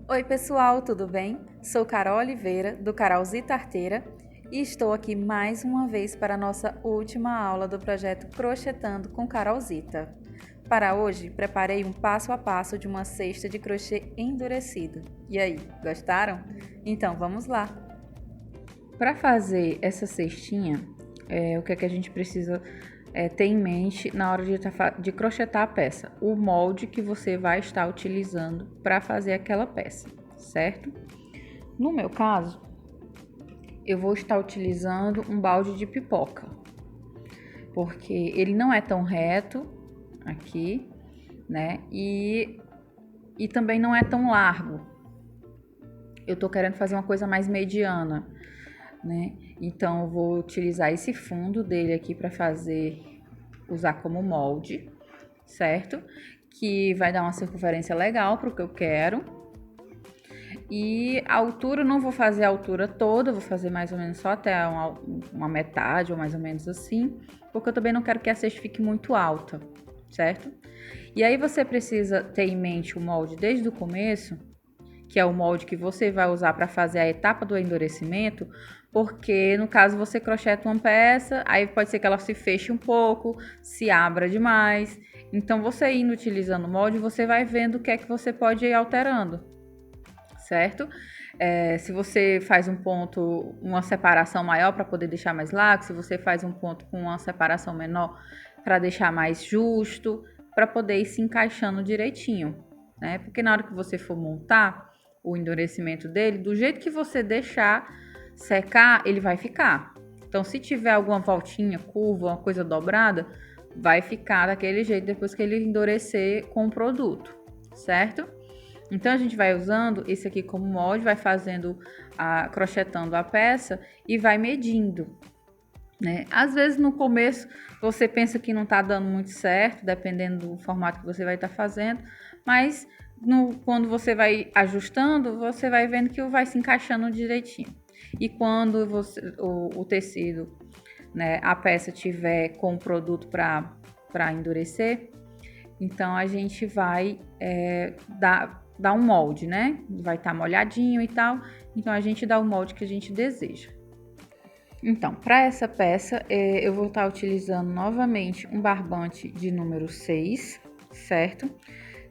Oi pessoal, tudo bem? Sou Carol Oliveira, do Carolzita Arteira, e estou aqui mais uma vez para a nossa última aula do projeto Crochetando com Carolzita. Para hoje, preparei um passo a passo de uma cesta de crochê endurecido. E aí, gostaram? Então vamos lá! Para fazer essa cestinha, o que é que a gente precisa ter em mente na hora de crochetar a peça? O molde que você vai estar utilizando para fazer aquela peça, certo? No meu caso, eu vou estar utilizando um balde de pipoca, porque ele não é tão reto aqui, né? E também não é tão largo. Eu tô querendo fazer uma coisa mais mediana, né? Então eu vou utilizar esse fundo dele aqui para usar como molde, certo? Que vai dar uma circunferência legal para o que eu quero. E a altura, eu não vou fazer a altura toda, vou fazer mais ou menos só até uma metade ou mais ou menos assim, porque eu também não quero que a cesta fique muito alta, certo? E aí você precisa ter em mente o molde desde o começo, que é o molde que você vai usar para fazer a etapa do endurecimento, porque no caso você crocheta uma peça, aí pode ser que ela se feche um pouco, se abra demais. Então você indo utilizando o molde, você vai vendo o que é que você pode ir alterando, certo? Se você faz um ponto, uma separação maior para poder deixar mais largo, se você faz um ponto com uma separação menor para deixar mais justo, para poder ir se encaixando direitinho, né? Porque na hora que você for montar o endurecimento dele, do jeito que você deixar secar, ele vai ficar. Então, se tiver alguma voltinha, curva, uma coisa dobrada, vai ficar daquele jeito depois que ele endurecer com o produto, certo? Então, a gente vai usando esse aqui como molde, vai crochetando a peça e vai medindo, né? Às vezes, no começo, você pensa que não tá dando muito certo, dependendo do formato que você vai estar fazendo, mas quando você vai ajustando, você vai vendo que vai se encaixando direitinho. E quando o tecido, né, a peça tiver com o produto para endurecer, então a gente vai dar um molde, né? Vai estar molhadinho e tal, então a gente dá o molde que a gente deseja. Então, para essa peça, eu vou estar utilizando novamente um barbante de número 6, certo?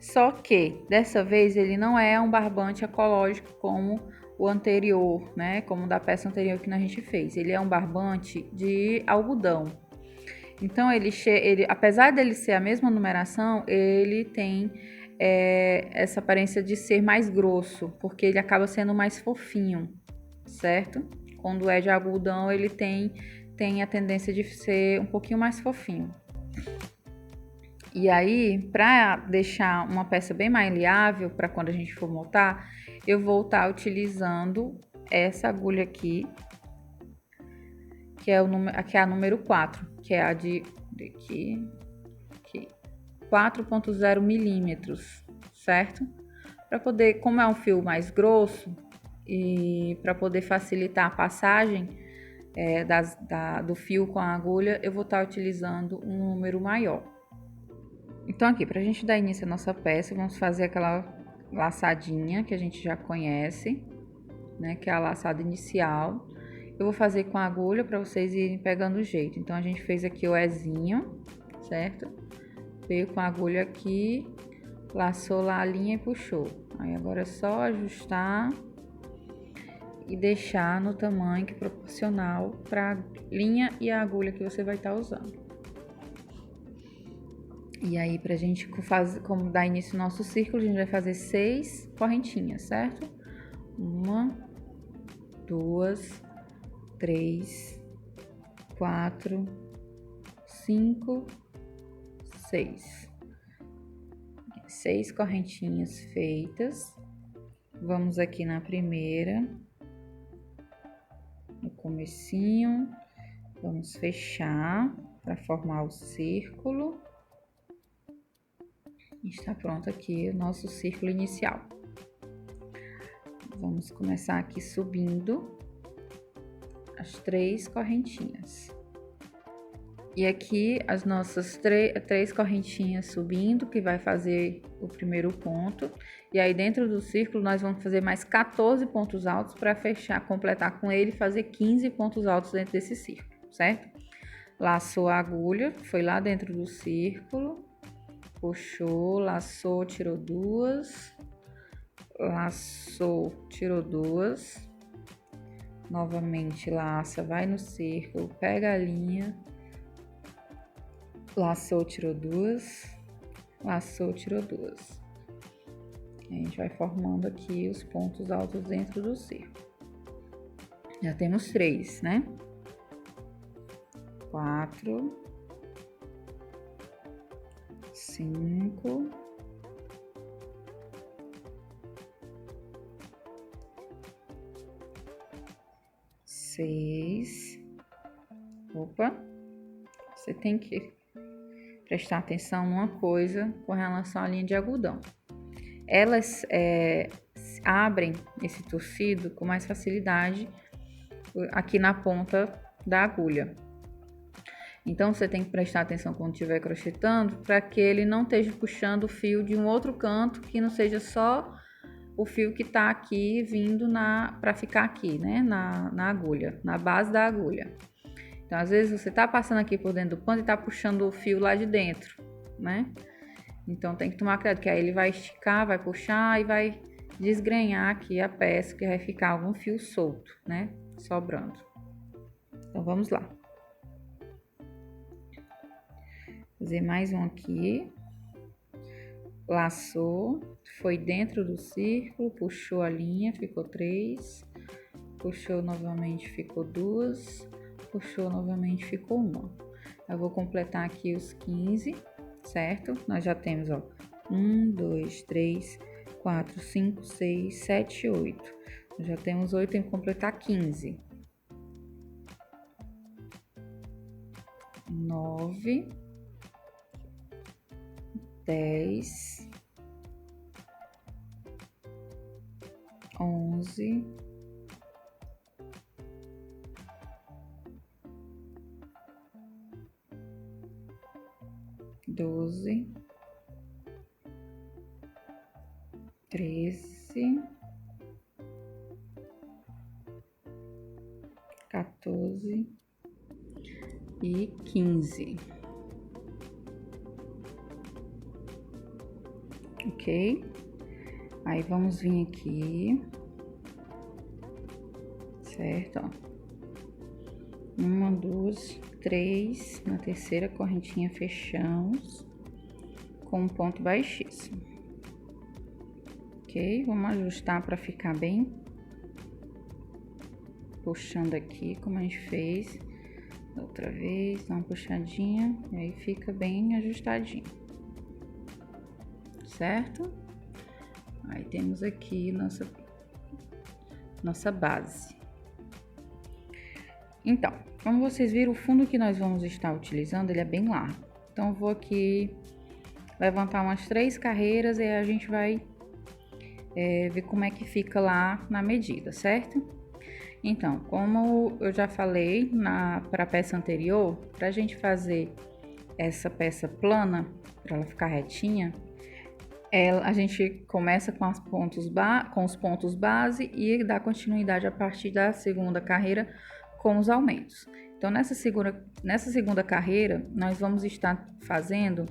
Só que, dessa vez, ele não é um barbante ecológico como o anterior, né? Como da peça anterior que a gente fez. Ele é um barbante de algodão. Então, apesar dele ser a mesma numeração, ele tem essa aparência de ser mais grosso, porque ele acaba sendo mais fofinho, certo? Quando é de algodão, ele tem a tendência de ser um pouquinho mais fofinho. E aí, para deixar uma peça bem maleável para quando a gente for montar, eu vou estar utilizando essa agulha aqui, que é a número 4, que é a de 4,0 milímetros, certo? Para poder, como é um fio mais grosso, e para poder facilitar a passagem do fio com a agulha, eu vou estar utilizando um número maior. Então aqui, para a gente dar início à nossa peça, vamos fazer aquela laçadinha que a gente já conhece, né, que é a laçada inicial. Eu vou fazer com a agulha para vocês irem pegando o jeito. Então a gente fez aqui o Ezinho, certo? Veio com a agulha aqui, laçou lá a linha e puxou. Aí agora é só ajustar e deixar no tamanho que é proporcional para a linha e a agulha que você vai estar usando. E aí, pra gente como dar início ao nosso círculo, a gente vai fazer 6 correntinhas, certo? 1, 2, 3, 4, 5, 6. 6 correntinhas feitas. Vamos aqui na primeira, no comecinho, vamos fechar para formar o círculo. Está pronto aqui o nosso círculo inicial. Vamos começar aqui subindo as 3 correntinhas. E aqui as nossas três correntinhas subindo, que vai fazer o primeiro ponto. E aí dentro do círculo nós vamos fazer mais 14 pontos altos para fechar, completar com ele e fazer 15 pontos altos dentro desse círculo, certo? Laçou a agulha, foi lá dentro do círculo, puxou, laçou, tirou duas, laçou, tirou duas, novamente laça, vai no círculo, pega a linha, laçou, tirou duas, laçou, tirou duas. A gente vai formando aqui os pontos altos dentro do círculo. Já temos 3, né? 4, 5, 6. Opa! Você tem que prestar atenção numa coisa com relação à linha de algodão. Elas abrem esse tecido com mais facilidade aqui na ponta da agulha. Então, você tem que prestar atenção quando estiver crochetando para que ele não esteja puxando o fio de um outro canto, que não seja só o fio que está aqui vindo para ficar aqui, né, na agulha, na base da agulha. Então, às vezes você tá passando aqui por dentro do pano e tá puxando o fio lá de dentro, né? Então, tem que tomar cuidado, que aí ele vai esticar, vai puxar e vai desgrenhar aqui a peça, que vai ficar algum fio solto, né? Sobrando. Então, vamos lá. Fazer mais um aqui. Laçou, foi dentro do círculo, puxou a linha, ficou 3. Puxou novamente, ficou 2. Puxou novamente, ficou 1. Eu vou completar aqui os 15, certo? Nós já temos, ó, 1, 2, 3, 4, 5, 6, 7, 8. Nós já temos 8, tem que completar 15. 9, 10, 11, 12, 13, 14 e 15. Ok? Aí vamos vir aqui, certo? Ó. 1, 2, 3, na terceira correntinha fechamos com um ponto baixíssimo. Ok? Vamos ajustar para ficar bem, puxando aqui como a gente fez outra vez, dá uma puxadinha e aí fica bem ajustadinho, certo? Aí temos aqui nossa base. Então, como vocês viram, o fundo que nós vamos estar utilizando, ele é bem largo. Então, eu vou aqui levantar umas 3 carreiras e a gente vai ver como é que fica lá na medida, certo? Então, como eu já falei para a peça anterior, para a gente fazer essa peça plana, para ela ficar retinha, a gente começa com os pontos base e dá continuidade a partir da segunda carreira com os aumentos. Então, nessa segunda carreira, nós vamos estar fazendo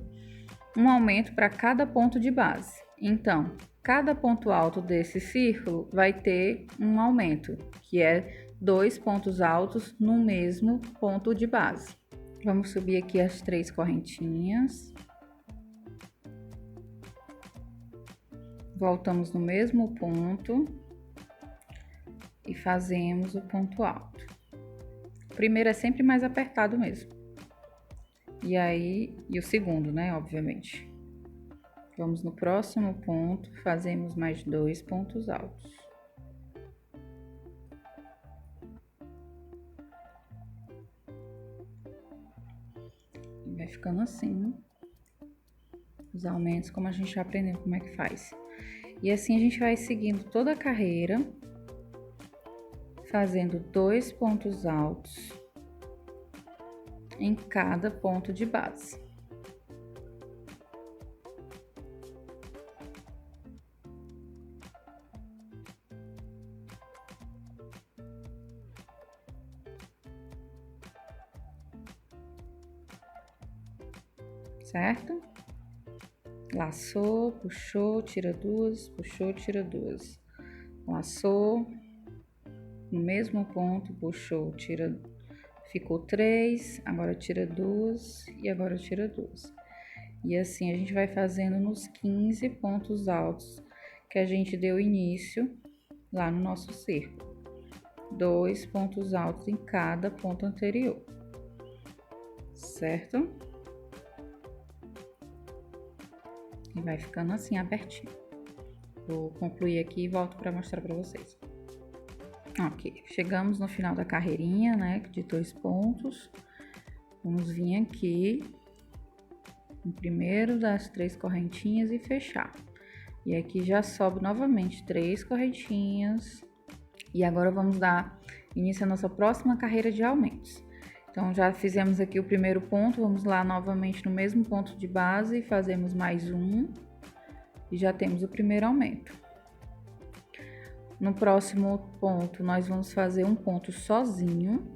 um aumento para cada ponto de base. Então, cada ponto alto desse círculo vai ter um aumento, que é 2 pontos altos no mesmo ponto de base. Vamos subir aqui as 3 correntinhas. Voltamos no mesmo ponto e fazemos o ponto alto. O primeiro é sempre mais apertado mesmo. E o segundo, né, obviamente. Vamos no próximo ponto, fazemos mais 2 pontos altos. E vai ficando assim, os aumentos, como a gente já aprendeu como é que faz. E assim a gente vai seguindo toda a carreira, fazendo 2 pontos altos, em cada ponto de base. Certo? Laçou, puxou, tira duas, puxou, tira duas. Laçou, no mesmo ponto, puxou, tira, ficou 3, agora tira duas e agora tira duas. E assim a gente vai fazendo nos 15 pontos altos que a gente deu início lá no nosso círculo. 2 pontos altos em cada ponto anterior, certo? E vai ficando assim abertinho. Vou concluir aqui e volto para mostrar para vocês. Ok, chegamos no final da carreirinha, né, de 2 pontos. Vamos vir aqui no primeiro das 3 correntinhas e fechar. E aqui já sobe novamente 3 correntinhas. E agora vamos dar início à nossa próxima carreira de aumentos. Então, já fizemos aqui o primeiro ponto, vamos lá novamente no mesmo ponto de base e fazemos mais um. E já temos o primeiro aumento. No próximo ponto, nós vamos fazer um ponto sozinho.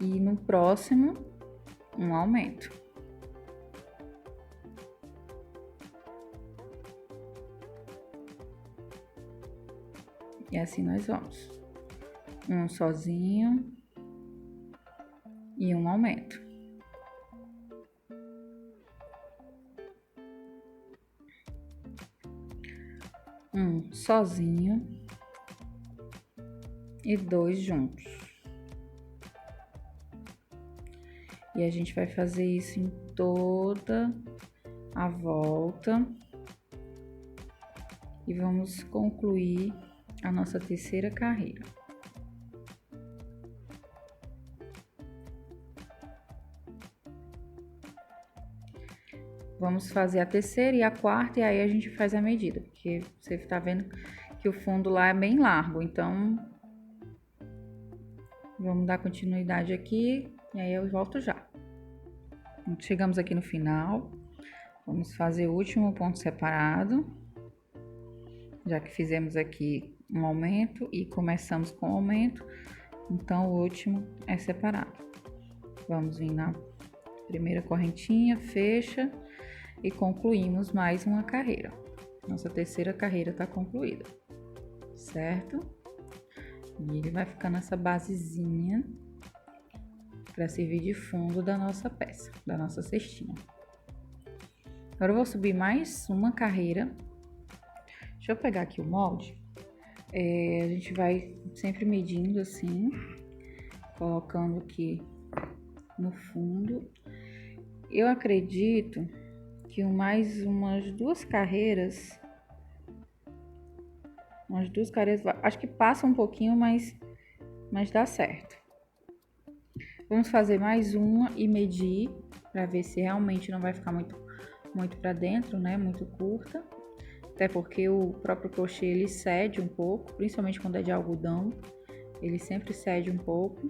E no próximo, um aumento. E assim nós vamos. Um sozinho e um aumento. Um sozinho e 2 juntos. E a gente vai fazer isso em toda a volta. E vamos concluir a nossa terceira carreira. Vamos fazer a terceira e a quarta e aí a gente faz a medida, porque você tá vendo que o fundo lá é bem largo, então vamos dar continuidade aqui e aí eu volto já. Chegamos aqui no final, vamos fazer o último ponto separado, já que fizemos aqui um aumento e começamos com o aumento, então o último é separado. Vamos vir na primeira correntinha, fecha e concluímos mais uma carreira. Nossa terceira carreira tá concluída, certo? E ele vai ficar nessa basezinha para servir de fundo da nossa peça, da nossa cestinha. Agora eu vou subir mais uma carreira. Deixa eu pegar aqui o molde. A gente vai sempre medindo assim, colocando aqui no fundo. Eu acredito que mais umas duas carreiras, acho que passa um pouquinho, mas dá certo. Vamos fazer mais uma e medir para ver se realmente não vai ficar muito para dentro, né? Muito curta. Até porque o próprio crochê ele cede um pouco, principalmente quando é de algodão, ele sempre cede um pouco.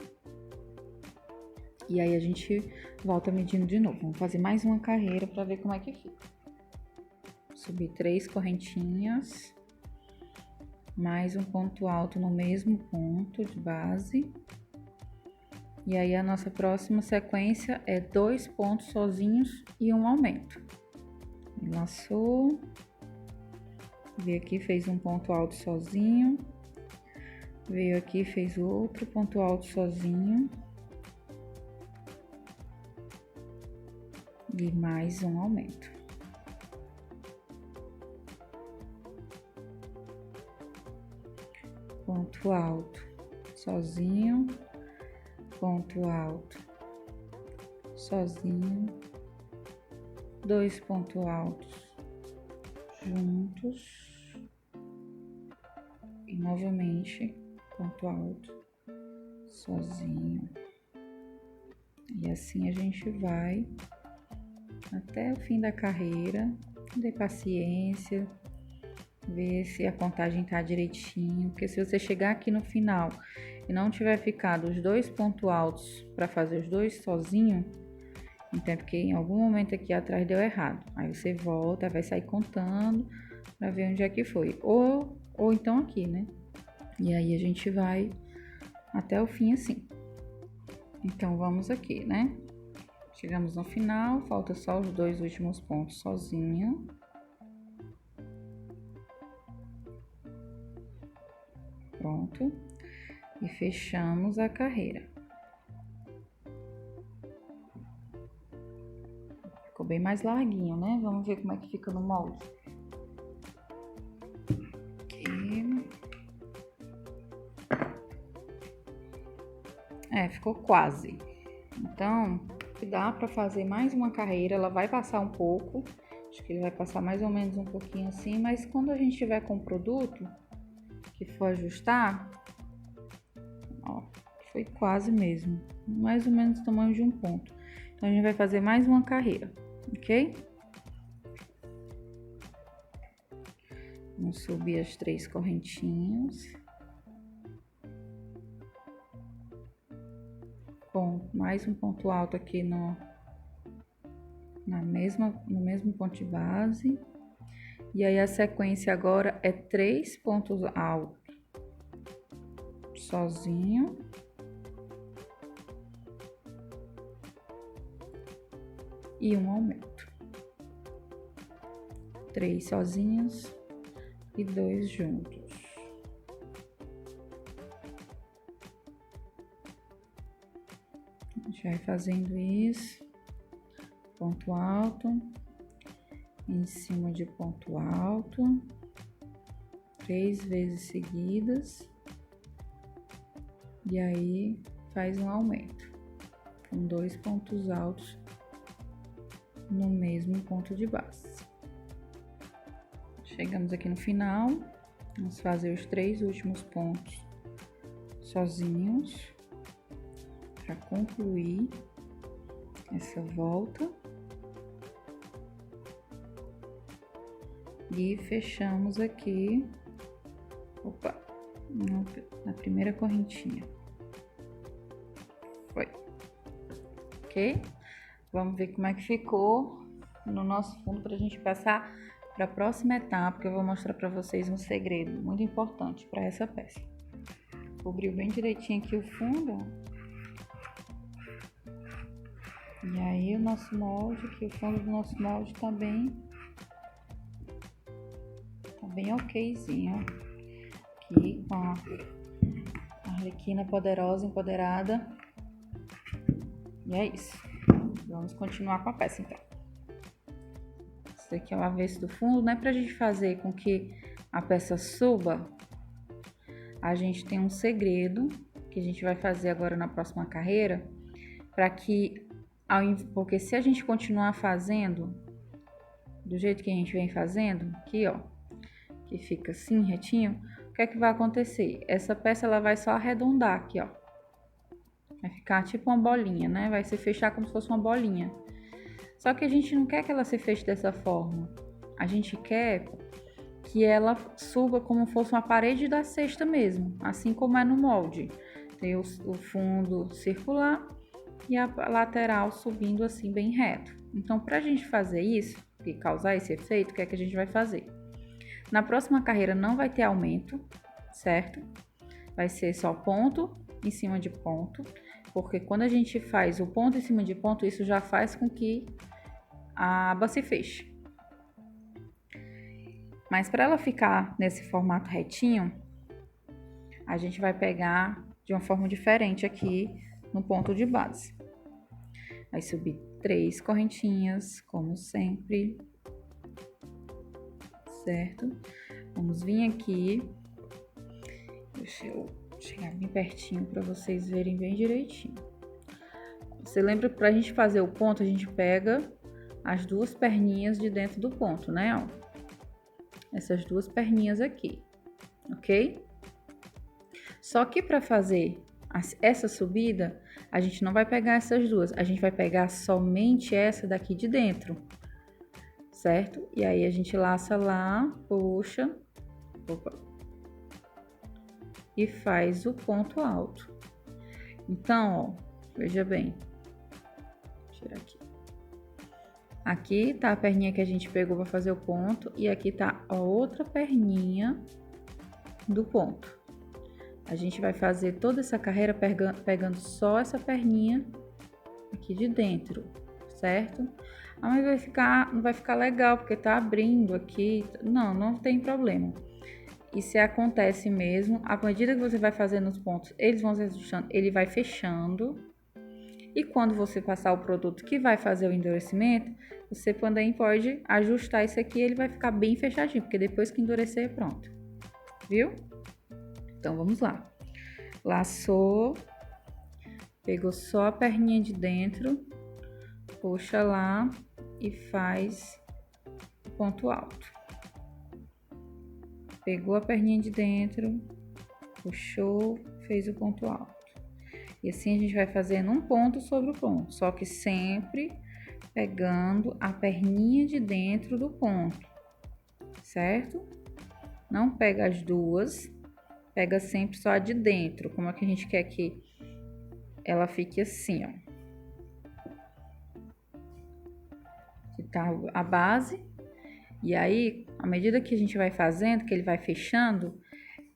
E aí a gente volta medindo de novo. Vamos fazer mais uma carreira para ver como é que fica. Subir 3 correntinhas, mais um ponto alto no mesmo ponto de base. E aí a nossa próxima sequência é 2 pontos sozinhos e um aumento. Laçou, veio aqui, fez um ponto alto sozinho, veio aqui, fez outro ponto alto sozinho e mais um aumento. Ponto alto sozinho, ponto alto sozinho, 2 pontos altos juntos e novamente ponto alto sozinho. E assim a gente vai até o fim da carreira. Dê paciência, ver se a contagem tá direitinho, porque se você chegar aqui no final e não tiver ficado os 2 pontos altos para fazer os dois sozinho, então é porque em algum momento aqui atrás deu errado. Aí você volta, vai sair contando para ver onde é que foi. Ou então aqui, né? E aí a gente vai até o fim assim. Então vamos aqui, né? Chegamos no final, falta só os 2 últimos pontos sozinho. Pronto. E fechamos a carreira. Ficou bem mais larguinho, né? Vamos ver como é que fica no molde. Aqui. Ficou quase. Então, dá pra fazer mais uma carreira, ela vai passar um pouco. Acho que ele vai passar mais ou menos um pouquinho assim, mas quando a gente tiver com o produto, que for ajustar, ó, foi quase mesmo, mais ou menos o tamanho de um ponto. Então a gente vai fazer mais uma carreira, ok? Vamos subir as 3 correntinhas. Bom, mais um ponto alto aqui no mesmo ponto de base. E aí a sequência agora é 3 pontos altos sozinho. E um aumento. 3 sozinhos e 2 juntos. A gente vai fazendo isso. Ponto alto. Em cima de ponto alto. 3 vezes seguidas. E aí faz um aumento. Com 2 pontos altos no mesmo ponto de base. Chegamos aqui no final, vamos fazer os 3 últimos pontos sozinhos para concluir essa volta e fechamos aqui, na primeira correntinha. Foi, ok? Vamos ver como é que ficou no nosso fundo para a gente passar para a próxima etapa, que eu vou mostrar para vocês um segredo muito importante para essa peça. Cobriu bem direitinho aqui o fundo. E aí o nosso molde, aqui o fundo do nosso molde tá bem okzinho. Aqui com a arlequina poderosa, empoderada. E é isso. Vamos continuar com a peça, então. Esse aqui é o avesso do fundo, né? Pra gente fazer com que a peça suba, a gente tem um segredo que a gente vai fazer agora na próxima carreira, para que, porque se a gente continuar fazendo do jeito que a gente vem fazendo, aqui, ó, que fica assim, retinho, o que é que vai acontecer? Essa peça, ela vai só arredondar aqui, ó. Vai ficar tipo uma bolinha, né? Vai se fechar como se fosse uma bolinha. Só que a gente não quer que ela se feche dessa forma. A gente quer que ela suba como se fosse uma parede da cesta mesmo. Assim como é no molde. Tem o fundo circular e a lateral subindo assim bem reto. Então, pra gente fazer isso e causar esse efeito, o que é que a gente vai fazer? Na próxima carreira não vai ter aumento, certo? Vai ser só ponto em cima de ponto. Porque quando a gente faz o ponto em cima de ponto, isso já faz com que a aba se feche. Mas para ela ficar nesse formato retinho, a gente vai pegar de uma forma diferente aqui no ponto de base. Vai subir 3 correntinhas, como sempre. Certo? Vamos vir aqui. Deixa eu chegar bem pertinho para vocês verem bem direitinho. Você lembra, pra gente fazer o ponto, a gente pega as 2 perninhas de dentro do ponto, né? Ó, essas 2 perninhas aqui, ok? Só que para fazer essa subida, a gente não vai pegar essas 2, a gente vai pegar somente essa daqui de dentro, certo? E aí a gente laça lá, puxa Opa. E faz o ponto alto. Então, ó, veja bem. Vou tirar aqui. Aqui tá a perninha que a gente pegou para fazer o ponto e aqui tá a outra perninha do ponto. A gente vai fazer toda essa carreira pegando só essa perninha aqui de dentro, certo? Ah, mas não vai ficar legal porque tá abrindo aqui. Não tem problema. Isso acontece mesmo. À medida que você vai fazendo os pontos, eles vão se ajustando, ele vai fechando. E quando você passar o produto que vai fazer o endurecimento, você também pode ajustar isso aqui, ele vai ficar bem fechadinho, porque depois que endurecer, pronto. Viu? Então, vamos lá. Laçou, pegou só a perninha de dentro, puxa lá e faz o ponto alto. Pegou a perninha de dentro, puxou, fez o ponto alto. E assim a gente vai fazendo um ponto sobre o ponto, só que sempre pegando a perninha de dentro do ponto, certo? Não pega as duas, pega sempre só a de dentro, como é que a gente quer que ela fique assim, ó. Aqui tá a base, e aí, à medida que a gente vai fazendo, que ele vai fechando,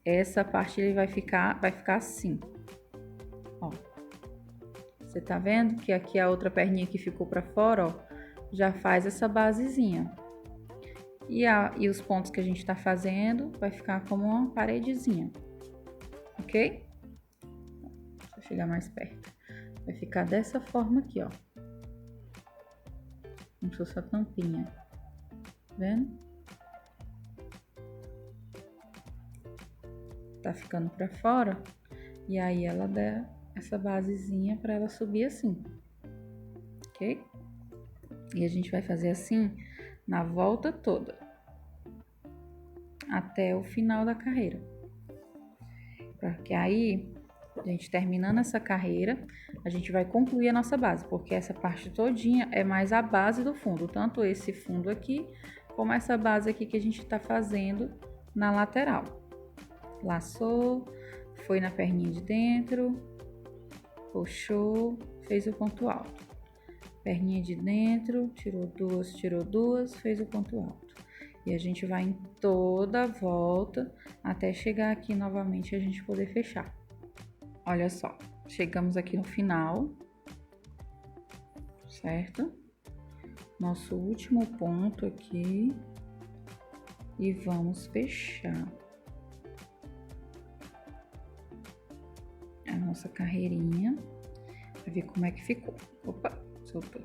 essa parte ele vai ficar assim. Ó, você tá vendo que aqui a outra perninha que ficou pra fora, ó, já faz essa basezinha. E os pontos que a gente tá fazendo vai ficar como uma paredezinha, ok? Deixa eu chegar mais perto. Vai ficar dessa forma aqui, ó. Como se fosse a tampinha, tá vendo? Tá ficando pra fora, e aí ela dá essa basezinha para ela subir assim, ok? E a gente vai fazer assim na volta toda, até o final da carreira. Porque aí, a gente terminando essa carreira, a gente vai concluir a nossa base, porque essa parte todinha é mais a base do fundo, tanto esse fundo aqui, como essa base aqui que a gente tá fazendo na lateral. Laçou, foi na perninha de dentro, puxou, fez o ponto alto. Perninha de dentro, tirou duas, fez o ponto alto. E a gente vai em toda a volta até chegar aqui novamente e a gente poder fechar. Olha só, chegamos aqui no final, certo? Nosso último ponto aqui e vamos fechar a nossa carreirinha para ver como é que ficou. Opa, soltou.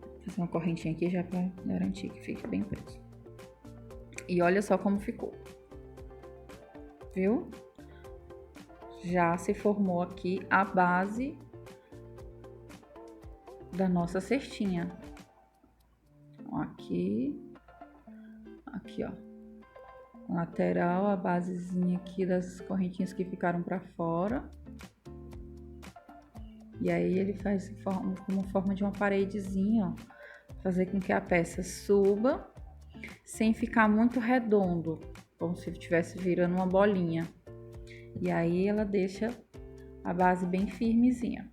Vou fazer uma correntinha aqui já para garantir que fique bem preso. E olha só como ficou. Viu? Já se formou aqui a base da nossa cestinha. Aqui, ó. Lateral, a basezinha aqui das correntinhas que ficaram para fora. E aí ele faz como forma de uma paredezinha, ó. Fazer com que a peça suba sem ficar muito redondo, como se estivesse virando uma bolinha. E aí ela deixa a base bem firmezinha.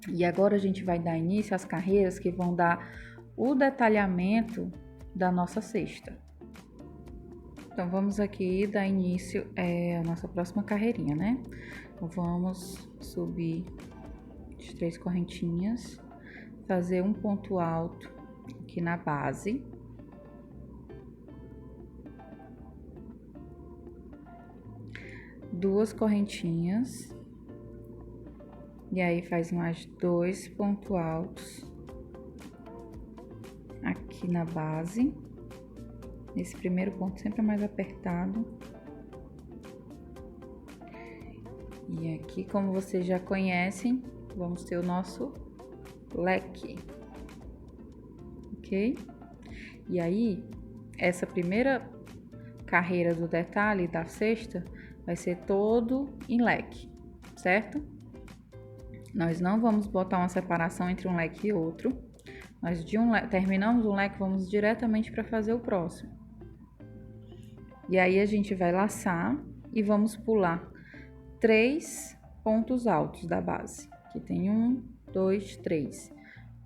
E agora a gente vai dar início às carreiras que vão dar o detalhamento da nossa cesta. Então vamos aqui dar início à nossa próxima carreirinha, né? Então, vamos subir as 3 correntinhas, fazer um ponto alto aqui na base. Duas correntinhas. E aí faz mais 2 pontos altos aqui na base. Esse primeiro ponto sempre é mais apertado. E aqui, como vocês já conhecem, vamos ter o nosso leque, ok? E aí, essa primeira carreira do detalhe da cesta vai ser todo em leque, certo? Nós não vamos botar uma separação entre um leque e outro, Nós terminamos um leque, vamos diretamente para fazer o próximo. E aí a gente vai laçar e vamos pular 3 pontos altos da base. Aqui tem 1, 2, 3.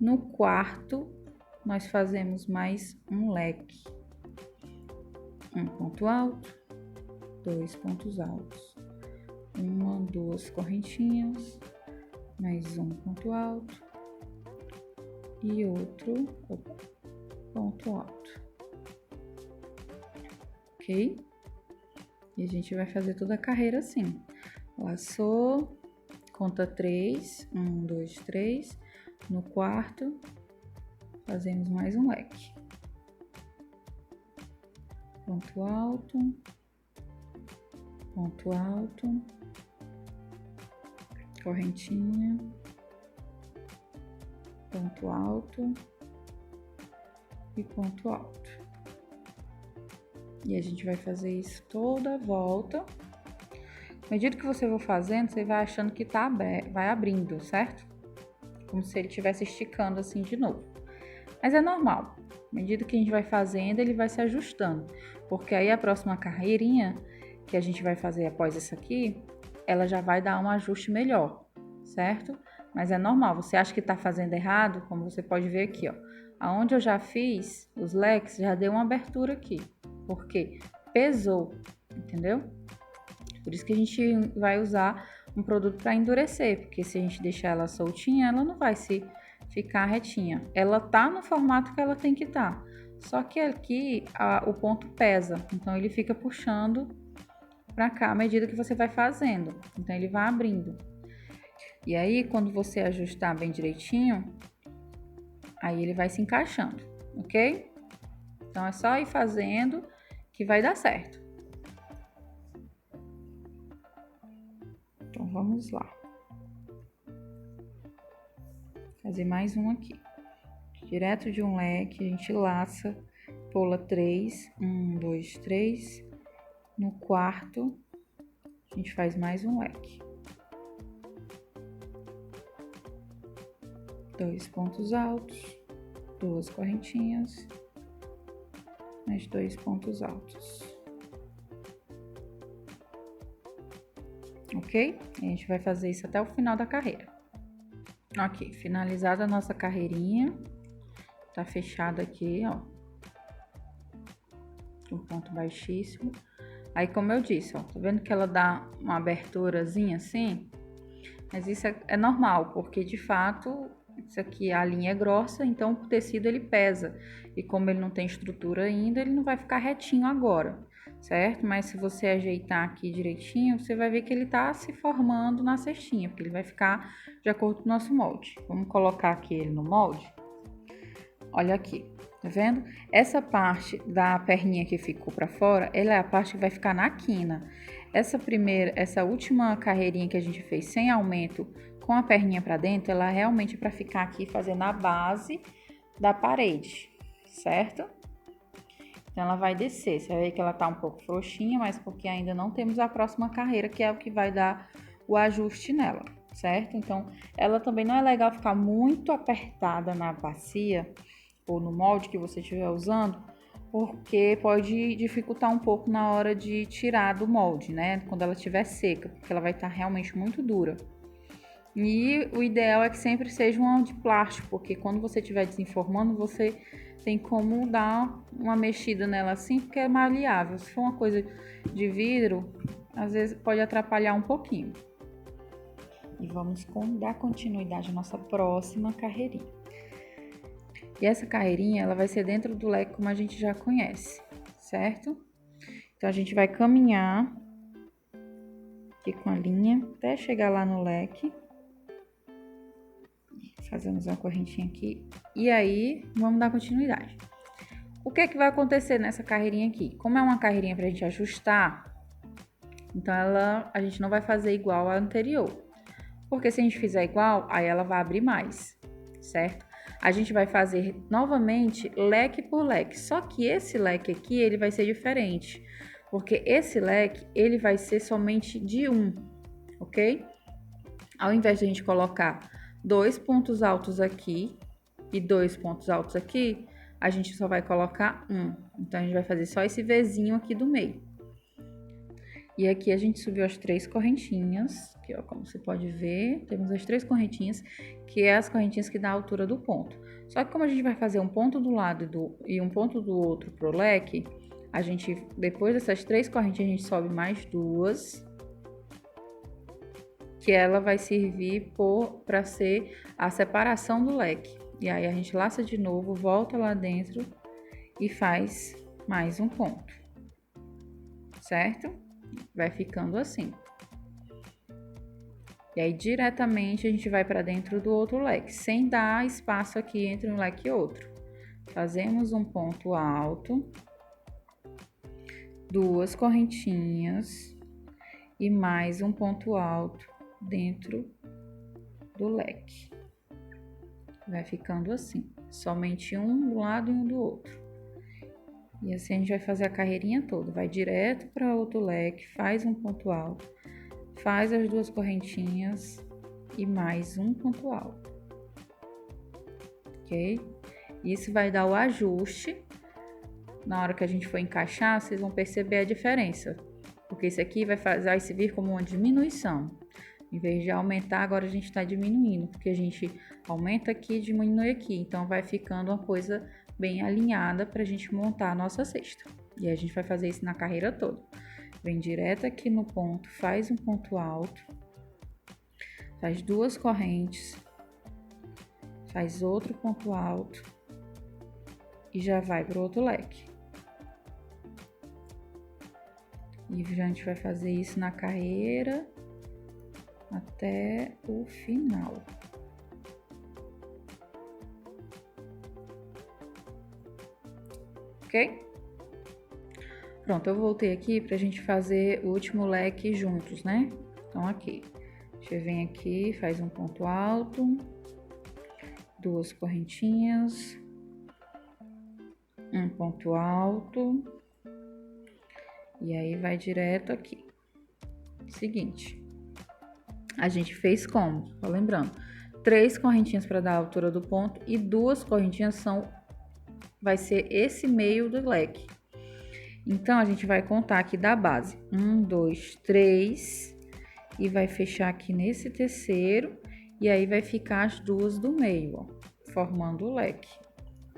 No quarto, nós fazemos mais um leque. Um ponto alto, 2 pontos altos. 1, 2 correntinhas, mais um ponto alto e outro ponto alto. Ok? E a gente vai fazer toda a carreira assim. Laçou, conta 3, 1, 2, 3. No quarto, fazemos mais um leque. Ponto alto, correntinha, ponto alto e ponto alto. E a gente vai fazer isso toda a volta. À medida que você for fazendo, você vai achando que vai abrindo, certo? Como se ele estivesse esticando assim de novo. Mas é normal. À medida que a gente vai fazendo, ele vai se ajustando. Porque aí a próxima carreirinha que a gente vai fazer após essa aqui, ela já vai dar um ajuste melhor, certo? Mas é normal. Você acha que tá fazendo errado, como você pode ver aqui, ó. Aonde eu já fiz os leques, já deu uma abertura aqui. Porque pesou, entendeu? Por isso que a gente vai usar um produto para endurecer, porque se a gente deixar ela soltinha, ela não vai se ficar retinha. Ela tá no formato que ela tem que estar. Só que aqui o ponto pesa, então ele fica puxando para cá à medida que você vai fazendo. Então ele vai abrindo. E aí quando você ajustar bem direitinho, aí ele vai se encaixando, ok? Então é só ir fazendo que vai dar certo. Então vamos lá. Fazer mais um aqui. Direto de um leque, a gente laça, pula 3, 1, 2, 3. No quarto, a gente faz mais um leque. 2 pontos altos, 2 correntinhas, mais 2 pontos altos. Ok? A gente vai fazer isso até o final da carreira. Ok, finalizada a nossa carreirinha. Tá fechado aqui, ó. Um ponto baixíssimo. Aí, como eu disse, ó, tá vendo que ela dá uma aberturazinha assim? Mas isso é normal, porque de fato, isso aqui, a linha é grossa, então o tecido ele pesa. E como ele não tem estrutura ainda, ele não vai ficar retinho agora, certo? Mas se você ajeitar aqui direitinho, você vai ver que ele tá se formando na cestinha, porque ele vai ficar de acordo com o nosso molde. Vamos colocar aqui ele no molde. Olha aqui, tá vendo? Essa parte da perninha que ficou pra fora, ela é a parte que vai ficar na quina. Essa última carreirinha que a gente fez sem aumento com a perninha pra dentro, ela realmente é pra ficar aqui fazendo a base da parede, certo? Então ela vai descer, você vai ver que ela tá um pouco frouxinha, mas porque ainda não temos a próxima carreira, que é o que vai dar o ajuste nela, certo? Então ela também não é legal ficar muito apertada na bacia ou no molde que você estiver usando, porque pode dificultar um pouco na hora de tirar do molde, né? Quando ela estiver seca, porque ela vai estar realmente muito dura. E o ideal é que sempre seja uma de plástico, porque quando você estiver desenformando, você tem como dar uma mexida nela assim, porque é maleável. Se for uma coisa de vidro, às vezes pode atrapalhar um pouquinho. E vamos dar continuidade à nossa próxima carreirinha. E essa carreirinha, ela vai ser dentro do leque como a gente já conhece, certo? Então, a gente vai caminhar aqui com a linha até chegar lá no leque. Fazemos uma correntinha aqui. E aí, vamos dar continuidade. O que é que vai acontecer nessa carreirinha aqui? Como é uma carreirinha pra gente ajustar, então a gente não vai fazer igual à anterior. Porque se a gente fizer igual, aí ela vai abrir mais, certo? A gente vai fazer novamente leque por leque, só que esse leque aqui, ele vai ser diferente, porque esse leque, ele vai ser somente de um, ok? Ao invés de a gente colocar 2 pontos altos aqui, e 2 pontos altos aqui, a gente só vai colocar um. Então, a gente vai fazer só esse Vzinho aqui do meio. E aqui a gente subiu as 3 correntinhas, aqui ó, como você pode ver, temos as 3 correntinhas, que é as correntinhas que dá a altura do ponto. Só que como a gente vai fazer um ponto do lado e um ponto do outro pro leque, a gente, depois dessas 3 correntinhas, a gente sobe mais 2, que ela vai servir para ser a separação do leque. E aí a gente laça de novo, volta lá dentro e faz mais um ponto, certo? Vai ficando assim. E aí, diretamente, a gente vai para dentro do outro leque, sem dar espaço aqui entre um leque e outro. Fazemos um ponto alto, 2 correntinhas e mais um ponto alto dentro do leque. Vai ficando assim, somente um do lado e um do outro. E assim a gente vai fazer a carreirinha toda. Vai direto para outro leque, faz um ponto alto, faz as 2 correntinhas e mais um ponto alto. Ok? Isso vai dar o ajuste. Na hora que a gente for encaixar, vocês vão perceber a diferença. Porque esse aqui vai servir como uma diminuição. Em vez de aumentar, agora a gente está diminuindo. Porque a gente aumenta aqui e diminui aqui. Então, vai ficando uma coisa bem alinhada para a gente montar a nossa cesta. E a gente vai fazer isso na carreira toda. Vem direto aqui no ponto, faz um ponto alto, faz 2 correntes, faz outro ponto alto e já vai para o outro leque. E a gente vai fazer isso na carreira até o final. Ok? Pronto, eu voltei aqui pra gente fazer o último leque juntos, né? Então, aqui. Você vem aqui, faz um ponto alto, 2 correntinhas, um ponto alto, e aí vai direto aqui. Seguinte, a gente fez como? Só lembrando, 3 correntinhas para dar a altura do ponto e 2 correntinhas vai ser esse meio do leque. Então, a gente vai contar aqui da base. 1, 2, 3. E vai fechar aqui nesse terceiro. E aí, vai ficar as 2 do meio, ó, formando o leque.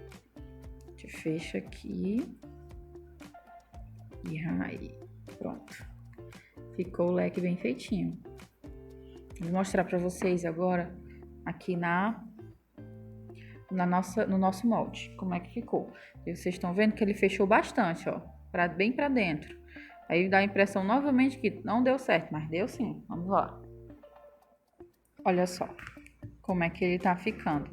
A gente fecha aqui. E aí, pronto. Ficou o leque bem feitinho. Vou mostrar pra vocês agora aqui no nosso molde, como é que ficou. E vocês estão vendo que ele fechou bastante, ó. Bem pra dentro. Aí dá a impressão novamente que não deu certo, mas deu sim. Vamos lá. Olha só como é que ele tá ficando.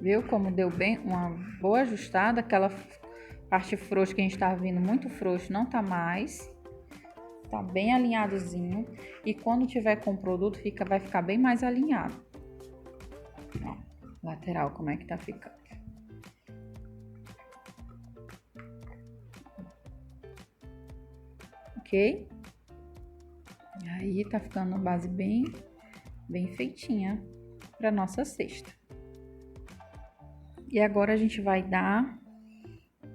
Viu como deu bem uma boa ajustada? Aquela parte frouxa que a gente tava vindo muito frouxo não tá mais. Tá bem alinhadozinho. E quando tiver com o produto vai ficar bem mais alinhado. Ó, lateral como é que tá ficando. Ok? E aí, tá ficando uma base bem feitinha para nossa cesta. E agora a gente vai dar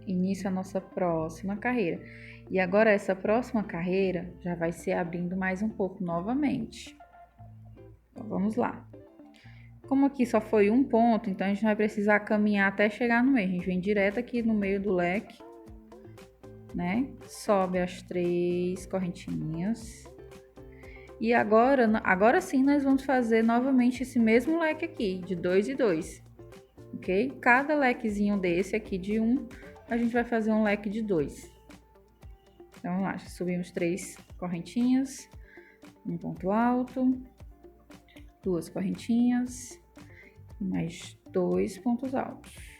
início à nossa próxima carreira. E agora essa próxima carreira já vai ser abrindo mais um pouco novamente. Então, vamos lá. Como aqui só foi um ponto, então a gente vai precisar caminhar até chegar no meio. A gente vem direto aqui no meio do leque, né? Sobe as 3 correntinhas. E agora sim nós vamos fazer novamente esse mesmo leque aqui, de 2 e 2, ok? Cada lequezinho desse aqui de 1, a gente vai fazer um leque de 2. Então, vamos lá, subimos 3 correntinhas, um ponto alto, 2 correntinhas, mais 2 pontos altos.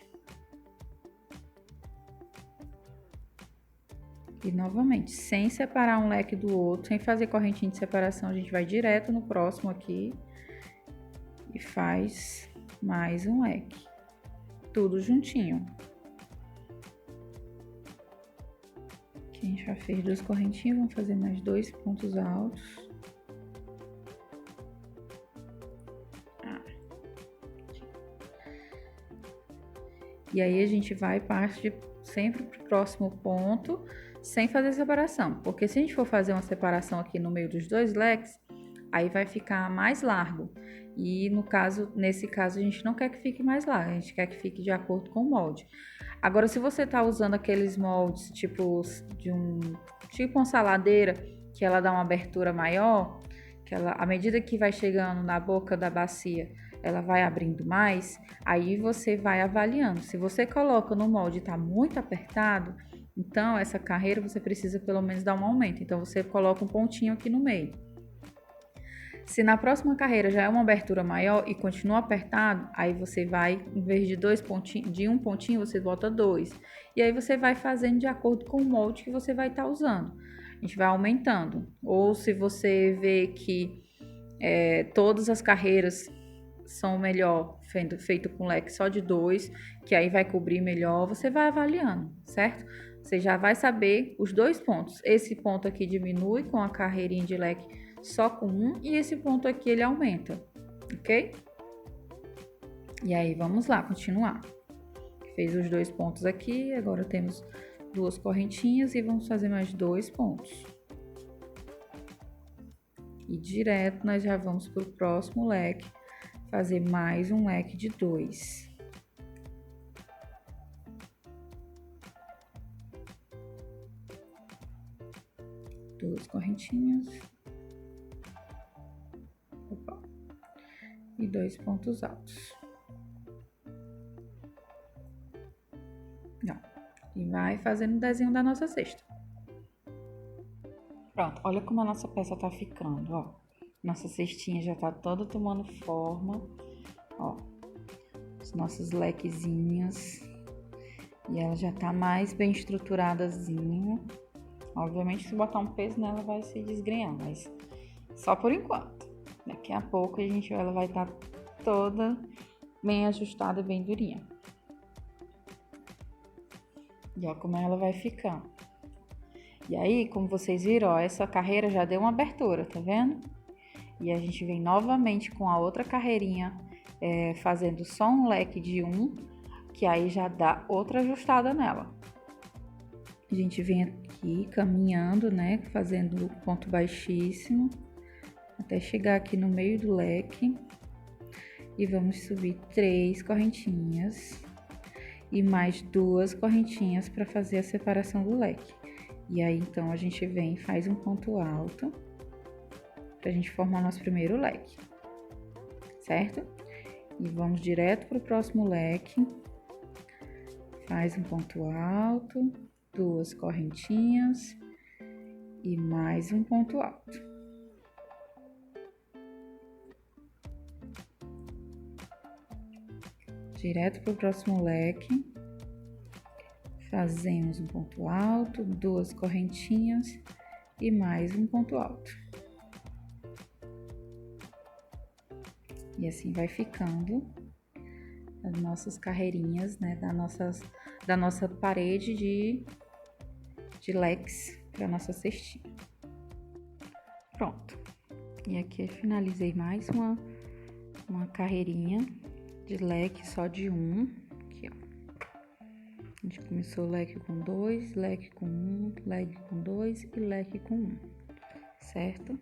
E novamente, sem separar um leque do outro, sem fazer correntinha de separação, a gente vai direto no próximo aqui e faz mais um leque. Tudo juntinho. Aqui a gente já fez 2 correntinhas, vamos fazer mais 2 pontos altos. E aí a gente vai partir sempre pro próximo ponto, sem fazer separação. Porque se a gente for fazer uma separação aqui no meio dos dois leques, aí vai ficar mais largo. E nesse caso, a gente não quer que fique mais largo, a gente quer que fique de acordo com o molde. Agora, se você tá usando aqueles moldes tipo uma saladeira, que ela dá uma abertura maior, que ela, à medida que vai chegando na boca da bacia, ela vai abrindo mais, aí você vai avaliando. Se você coloca no molde e tá muito apertado, então essa carreira você precisa pelo menos dar um aumento. Então você coloca um pontinho aqui no meio. Se na próxima carreira já é uma abertura maior e continua apertado, aí você vai, em vez de um pontinho, você bota 2. E aí você vai fazendo de acordo com o molde que você vai estar usando. A gente vai aumentando. Ou se você vê que todas as carreiras são melhor feito com leque só de 2, que aí vai cobrir melhor, você vai avaliando, certo? Você já vai saber os 2 pontos. Esse ponto aqui diminui com a carreirinha de leque só com 1 e esse ponto aqui ele aumenta, ok? E aí vamos lá, continuar. Fez os 2 pontos aqui, agora temos 2 correntinhas e vamos fazer mais 2 pontos. E direto nós já vamos para o próximo leque, fazer mais um leque de 2. Duas correntinhas. Opa. E 2 pontos altos. Não. E vai fazendo o desenho da nossa cesta. Pronto, olha como a nossa peça tá ficando, ó. Nossa cestinha já tá toda tomando forma, ó. As nossas lequezinhas. E ela já tá mais bem estruturadazinha. Obviamente, se botar um peso nela, vai se desgrenhar, mas só por enquanto. Daqui a pouco ela vai estar toda bem ajustada e bem durinha. E ó como ela vai ficando. E aí, como vocês viram, ó, essa carreira já deu uma abertura, tá vendo? E a gente vem novamente com a outra carreirinha, fazendo só um leque de 1, que aí já dá outra ajustada nela. A gente vem aqui caminhando, né, fazendo ponto baixíssimo, até chegar aqui no meio do leque. E vamos subir 3 correntinhas e mais 2 correntinhas para fazer a separação do leque. E aí, então, a gente vem e faz um ponto alto pra gente formar nosso primeiro leque, certo? E vamos direto pro próximo leque. Faz um ponto alto, 2 correntinhas e mais um ponto alto. Direto pro próximo leque. Fazemos um ponto alto, 2 correntinhas e mais um ponto alto. E assim vai ficando as nossas carreirinhas, né, da nossa parede de leques para nossa cestinha. Pronto. E aqui eu finalizei mais uma carreirinha de leque só de 1. Aqui, ó. A gente começou o leque com 2, leque com 1, leque com 2 e leque com 1, certo?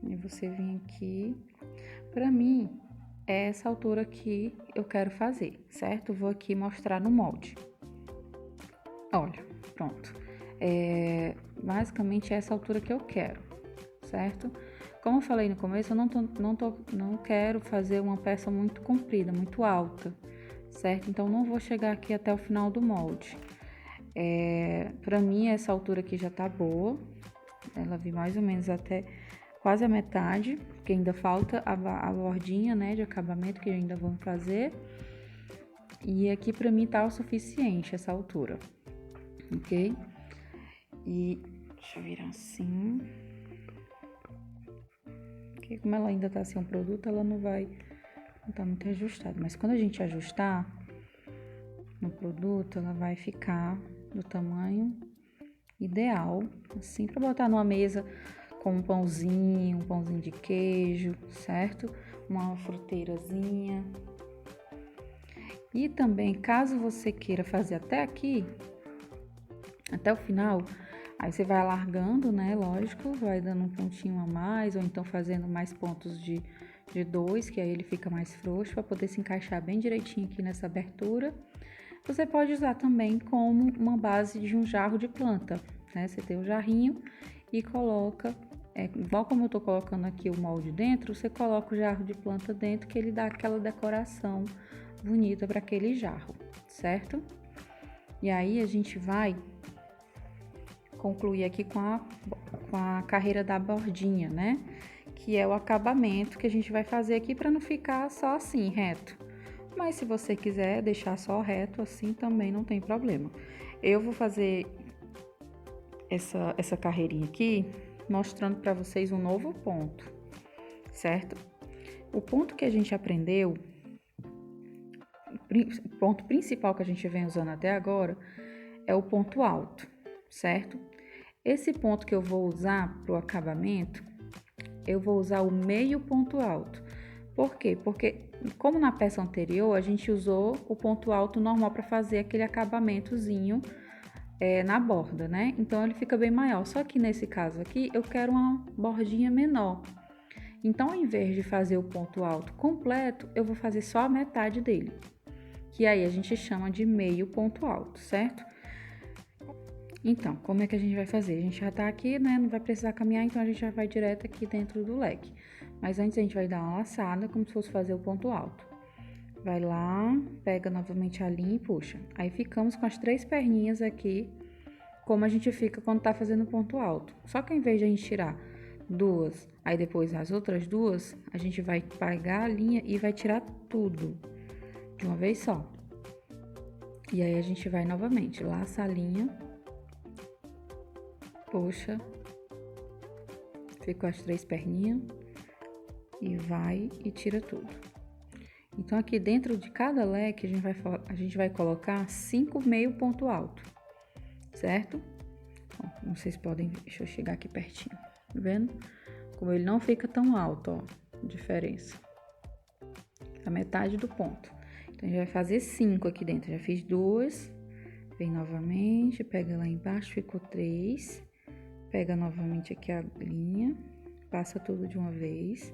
E você vem aqui. Pra mim, é essa altura que eu quero fazer, certo? Vou aqui mostrar no molde. Olha, pronto. Basicamente é essa altura que eu quero, certo? Como eu falei no começo, eu não quero fazer uma peça muito comprida, muito alta, certo? Então, não vou chegar aqui até o final do molde. Pra mim, essa altura aqui já tá boa. Ela vem mais ou menos até quase a metade, porque ainda falta a bordinha, né, de acabamento que ainda vamos fazer. E aqui pra mim tá o suficiente essa altura, ok? E deixa eu virar assim. Porque como ela ainda tá sem um produto, ela não tá muito ajustada. Mas quando a gente ajustar no produto, ela vai ficar do tamanho ideal, assim, pra botar numa mesa com um pãozinho de queijo, certo? Uma fruteirazinha. E também, caso você queira fazer até aqui, até o final, aí você vai alargando, né? Lógico, vai dando um pontinho a mais, ou então fazendo mais pontos de 2, que aí ele fica mais frouxo, para poder se encaixar bem direitinho aqui nessa abertura. Você pode usar também como uma base de um jarro de planta, né? Você tem o jarrinho e coloca, igual como eu tô colocando aqui o molde dentro, você coloca o jarro de planta dentro, que ele dá aquela decoração bonita para aquele jarro, certo? E aí a gente vai concluir aqui com a carreira da bordinha, né? Que é o acabamento que a gente vai fazer aqui para não ficar só assim, reto. Mas se você quiser deixar só reto assim, também não tem problema. Eu vou fazer essa carreirinha aqui, mostrando para vocês um novo ponto, certo? O ponto que a gente aprendeu, o ponto principal que a gente vem usando até agora, é o ponto alto, certo? Esse ponto que eu vou usar para o acabamento, eu vou usar o meio ponto alto. Por quê? Porque, como na peça anterior, a gente usou o ponto alto normal para fazer aquele acabamentozinho na borda, né? Então, ele fica bem maior. Só que nesse caso aqui, eu quero uma bordinha menor. Então, ao invés de fazer o ponto alto completo, eu vou fazer só a metade dele. Que aí a gente chama de meio ponto alto, certo? Então, como é que a gente vai fazer? A gente já tá aqui, né? Não vai precisar caminhar, então a gente já vai direto aqui dentro do leque. Mas antes a gente vai dar uma laçada, como se fosse fazer o ponto alto. Vai lá, pega novamente a linha e puxa. Aí ficamos com as 3 perninhas aqui, como a gente fica quando tá fazendo o ponto alto. Só que ao invés de a gente tirar 2, aí depois as outras 2, a gente vai pegar a linha e vai tirar tudo de uma vez só. E aí a gente vai novamente, laça a linha, puxa, ficou as 3 perninhas e vai e tira tudo. Então, aqui dentro de cada leque, a gente vai colocar 5 meio ponto alto, certo? Bom, como vocês podem ver, deixa eu chegar aqui pertinho, tá vendo? Como ele não fica tão alto, ó, diferença. A metade do ponto. Então, a gente vai fazer 5 aqui dentro. Já fiz 2, vem novamente, pega lá embaixo, ficou 3. Pega novamente aqui a linha, passa tudo de uma vez,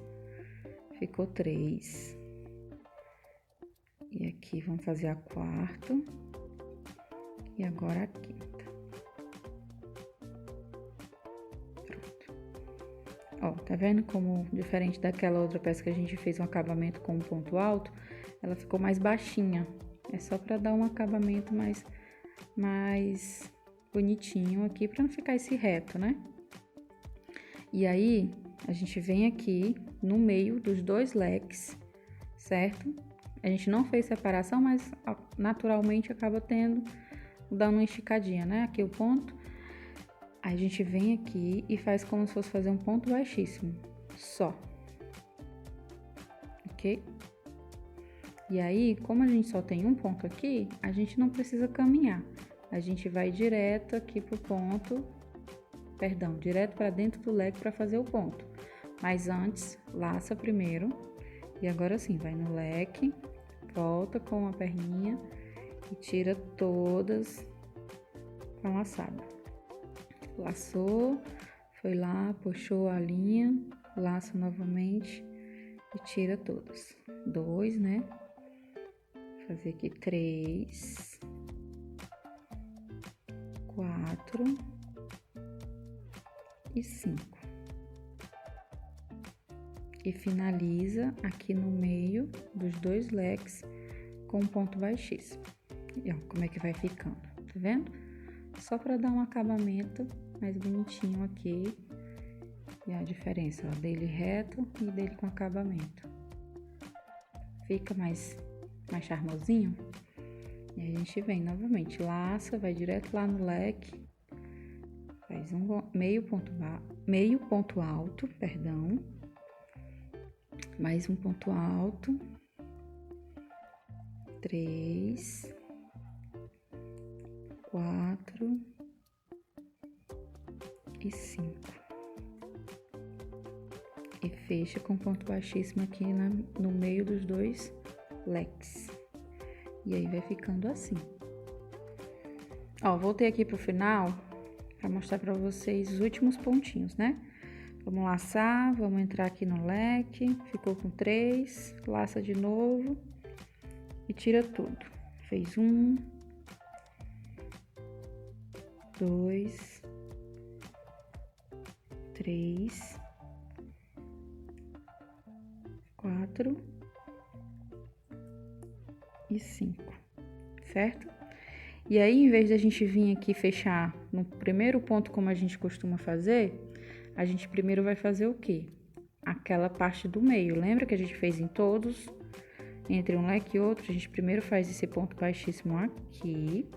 ficou 3. E aqui vamos fazer a 4ª e agora a 5ª. Pronto. Ó, tá vendo como, diferente daquela outra peça que a gente fez um acabamento com um ponto alto, ela ficou mais baixinha. É só para dar um acabamento mais bonitinho aqui, para não ficar esse reto, né? E aí, a gente vem aqui no meio dos 2 leques, certo? A gente não fez separação, mas naturalmente acaba dando uma esticadinha, né? Aqui o ponto. Aí a gente vem aqui e faz como se fosse fazer um ponto baixíssimo, só. Ok? E aí, como a gente só tem um ponto aqui, a gente não precisa caminhar. A gente vai direto aqui pro ponto, direto para dentro do leque para fazer o ponto. Mas antes, laça primeiro. E agora sim, vai no leque, volta com a perninha e tira todas com a laçada. Laçou, foi lá, puxou a linha, laça novamente e tira todas. 2, né? Vou fazer aqui 3, 4 e 5. E finaliza aqui no meio dos 2 leques com um ponto baixíssimo. E ó, como é que vai ficando, tá vendo? Só para dar um acabamento mais bonitinho aqui. E a diferença, ó, dele reto e dele com acabamento. Fica mais charmosinho. E a gente vem novamente, laça, vai direto lá no leque. Faz um meio ponto alto, perdão. Mais um ponto alto, 3, 4 e 5. E fecha com ponto baixíssimo aqui no meio dos 2 leques. E aí vai ficando assim. Ó, voltei aqui pro final pra mostrar pra vocês os últimos pontinhos, né? Vamos laçar, vamos entrar aqui no leque, ficou com 3, laça de novo e tira tudo. Fez 1, 2, 3, 4 e 5, certo? E aí, em vez de a gente vir aqui fechar no primeiro ponto como a gente costuma fazer, a gente primeiro vai fazer o quê? Aquela parte do meio. Lembra que a gente fez em todos? Entre um leque e outro, a gente primeiro faz esse ponto baixíssimo aqui,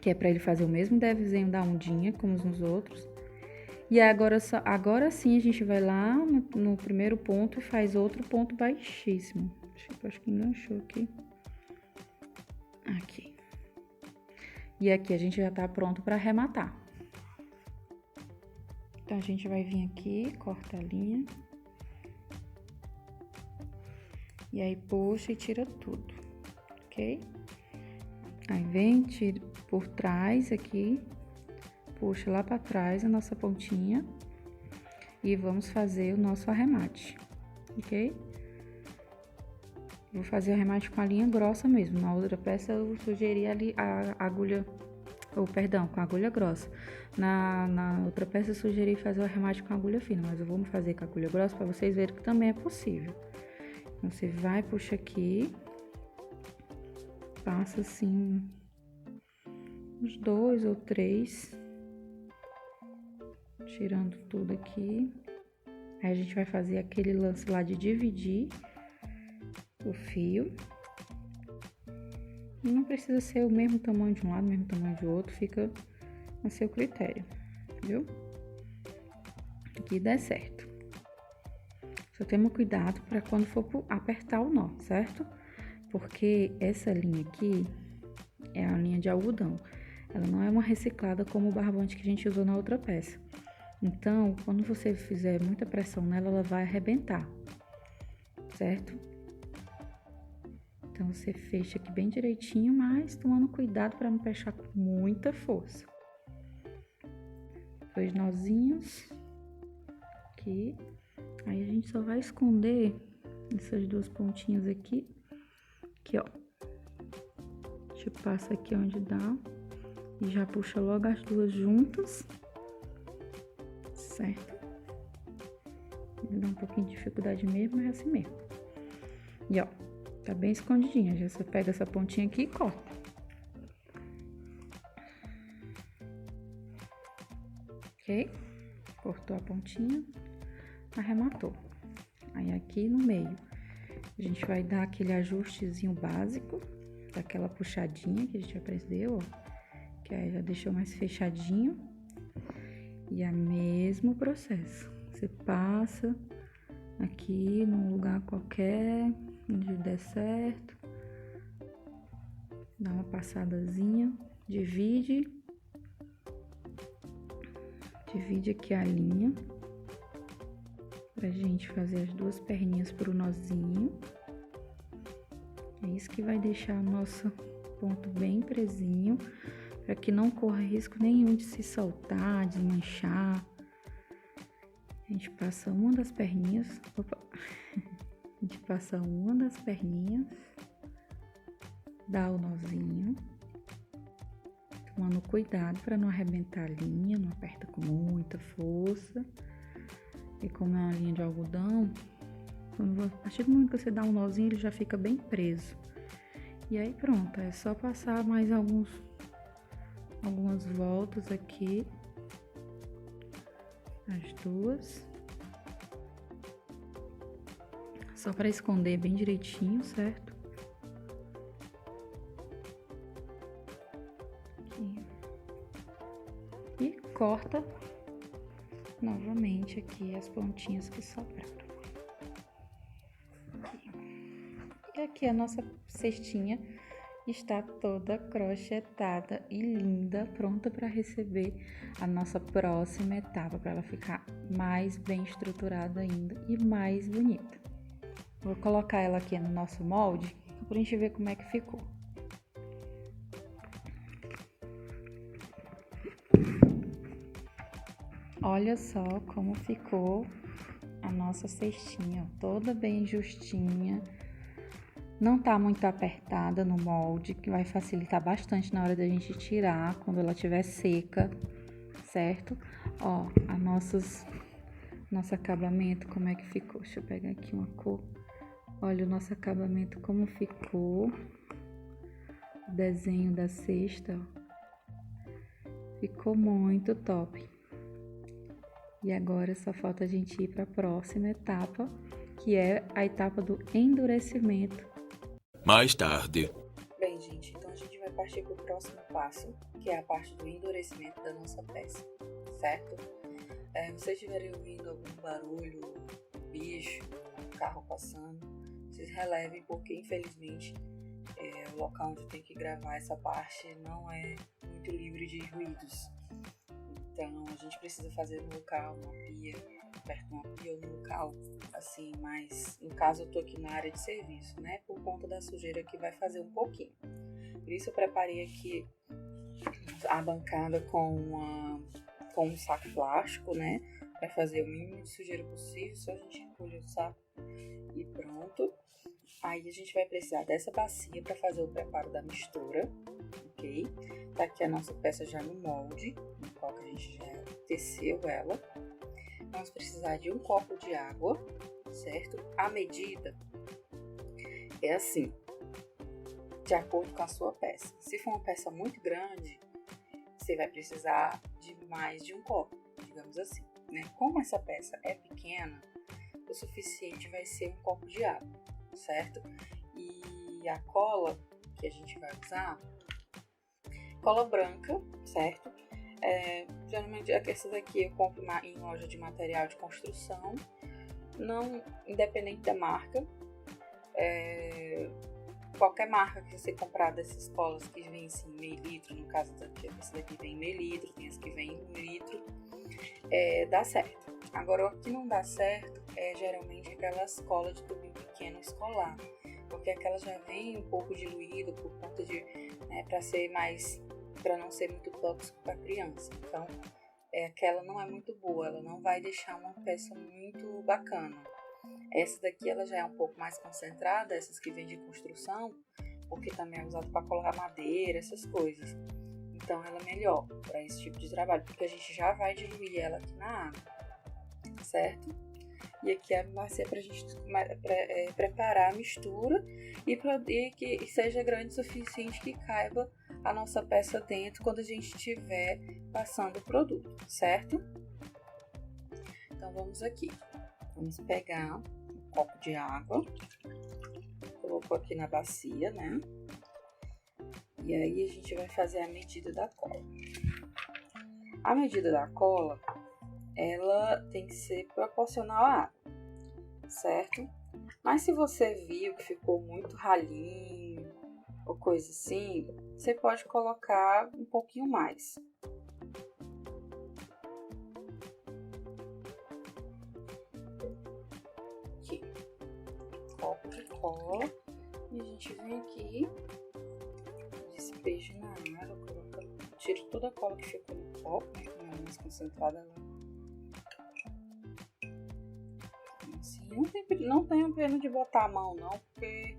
que é para ele fazer o mesmo desenho da ondinha, como nos outros. E agora sim a gente vai lá no primeiro ponto e faz outro ponto baixíssimo. Acho que enganchou aqui. Aqui. E aqui a gente já tá pronto para arrematar. Então, a gente vai vir aqui, corta a linha. E aí, puxa e tira tudo, ok? Aí, vem, tira por trás aqui, puxa lá pra trás a nossa pontinha. E vamos fazer o nosso arremate, ok? Vou fazer o arremate com a linha grossa mesmo. Na outra peça, eu sugeri ali a agulha... com a agulha grossa. Na outra peça eu sugeri fazer o arremate com a agulha fina, mas eu vou fazer com a agulha grossa para vocês verem que também é possível. Então, você vai, puxa aqui, passa assim uns 2 ou 3, tirando tudo aqui. Aí a gente vai fazer aquele lance lá de dividir o fio. Não precisa ser o mesmo tamanho de um lado, o mesmo tamanho do outro, fica a seu critério, viu? Aqui dá certo. Só temos cuidado para quando for apertar o nó, certo? Porque essa linha aqui é a linha de algodão. Ela não é uma reciclada como o barbante que a gente usou na outra peça. Então, quando você fizer muita pressão nela, ela vai arrebentar, certo? Então, você fecha aqui bem direitinho, mas tomando cuidado para não fechar com muita força. 2 nozinhos aqui. Aí, a gente só vai esconder essas 2 pontinhas aqui. Aqui, ó. A gente passa aqui onde dá e já puxa logo as 2 juntas, certo? Dá um pouquinho de dificuldade mesmo, mas é assim mesmo. E, ó. Tá bem escondidinha, já você pega essa pontinha aqui e corta. Ok? Cortou a pontinha, arrematou. Aí aqui no meio, a gente vai dar aquele ajustezinho básico, daquela puxadinha que a gente aprendeu, ó. Que aí já deixou mais fechadinho. E é o mesmo processo. Você passa aqui num lugar qualquer, onde der certo, dá uma passadazinha, divide aqui a linha, pra gente fazer as 2 perninhas pro nozinho. É isso que vai deixar o nosso ponto bem presinho, para que não corra risco nenhum de se soltar, desmanchar. A gente passa uma das perninhas, a gente passa uma das perninhas, dá o nozinho, tomando cuidado para não arrebentar a linha, não aperta com muita força. E como é uma linha de algodão, a partir do momento que você dá um nozinho, ele já fica bem preso. E aí pronto, é só passar mais algumas voltas aqui, as 2. Só para esconder bem direitinho, certo? Aqui. E corta novamente aqui as pontinhas que sobraram. Aqui. E aqui a nossa cestinha está toda crochetada e linda, pronta para receber a nossa próxima etapa, para ela ficar mais bem estruturada ainda e mais bonita. Vou colocar ela aqui no nosso molde plástica pra gente ver como é que ficou. Olha só como ficou a nossa cestinha, toda bem justinha. Não tá muito apertada no molde, que vai facilitar bastante na hora da gente tirar, quando ela estiver seca, certo? Ó, nosso acabamento, como é que ficou? Deixa eu pegar aqui uma cor. Olha o nosso acabamento como ficou. O desenho da cesta, ó. Ficou muito top. E agora só falta a gente ir para a próxima etapa, que é a etapa do endurecimento. Mais tarde. Bem, gente, então a gente vai partir para o próximo passo, que é a parte do endurecimento da nossa peça, certo? Se vocês estiverem ouvindo algum barulho, bicho, carro passando, vocês relevem, porque infelizmente o local onde eu tenho que gravar essa parte não é muito livre de ruídos. Então, a gente precisa fazer no local, numa pia, perto de uma pia ou num local, assim, mas no caso eu tô aqui na área de serviço, né? Por conta da sujeira que vai fazer um pouquinho. Por isso eu preparei aqui a bancada com um saco plástico, né? Para fazer o mínimo de sujeira possível, só a gente recolher o saco e pronto. Aí a gente vai precisar dessa bacia para fazer o preparo da mistura, ok? Tá aqui a nossa peça já no molde, no qual que a gente já teceu ela. Vamos precisar de um copo de água, certo? A medida é assim, de acordo com a sua peça. Se for uma peça muito grande, você vai precisar de mais de um copo, digamos assim, né? Como essa peça é pequena, o suficiente vai ser um copo de água, certo? E a cola que a gente vai usar, cola branca, certo? Geralmente essa daqui eu compro em loja de material de construção, não independente da marca. Qualquer marca que você comprar dessas colas que vem assim, meio litro, no caso daqui, essa daqui vem meio litro, tem as que vem 1 litro, dá certo. Agora, o que não dá certo é geralmente aquelas colas de tubinho pequeno escolar, porque aquela já vem um pouco diluída por conta de, para não ser muito tóxico para criança. Então, aquela não é muito boa, ela não vai deixar uma peça muito bacana. Essa daqui ela já é um pouco mais concentrada, essas que vêm de construção, porque também é usado para colar madeira, essas coisas. Então ela é melhor para esse tipo de trabalho, porque a gente já vai diluir ela aqui na água, certo? E aqui vai ser para a gente preparar a mistura e que seja grande o suficiente que caiba a nossa peça dentro quando a gente estiver passando o produto, certo? Então vamos aqui. Vamos pegar um copo de água, colocou aqui na bacia, né? E aí a gente vai fazer a medida da cola. A medida da cola, ela tem que ser proporcional à água, certo? Mas se você viu que ficou muito ralinho ou coisa assim, você pode colocar um pouquinho mais. Aqui, copo de cola, e a gente vem aqui, despeja na água, tira toda a cola que ficou no copo, né, que não é mais concentrada lá. Assim, não tenho pena de botar a mão não, porque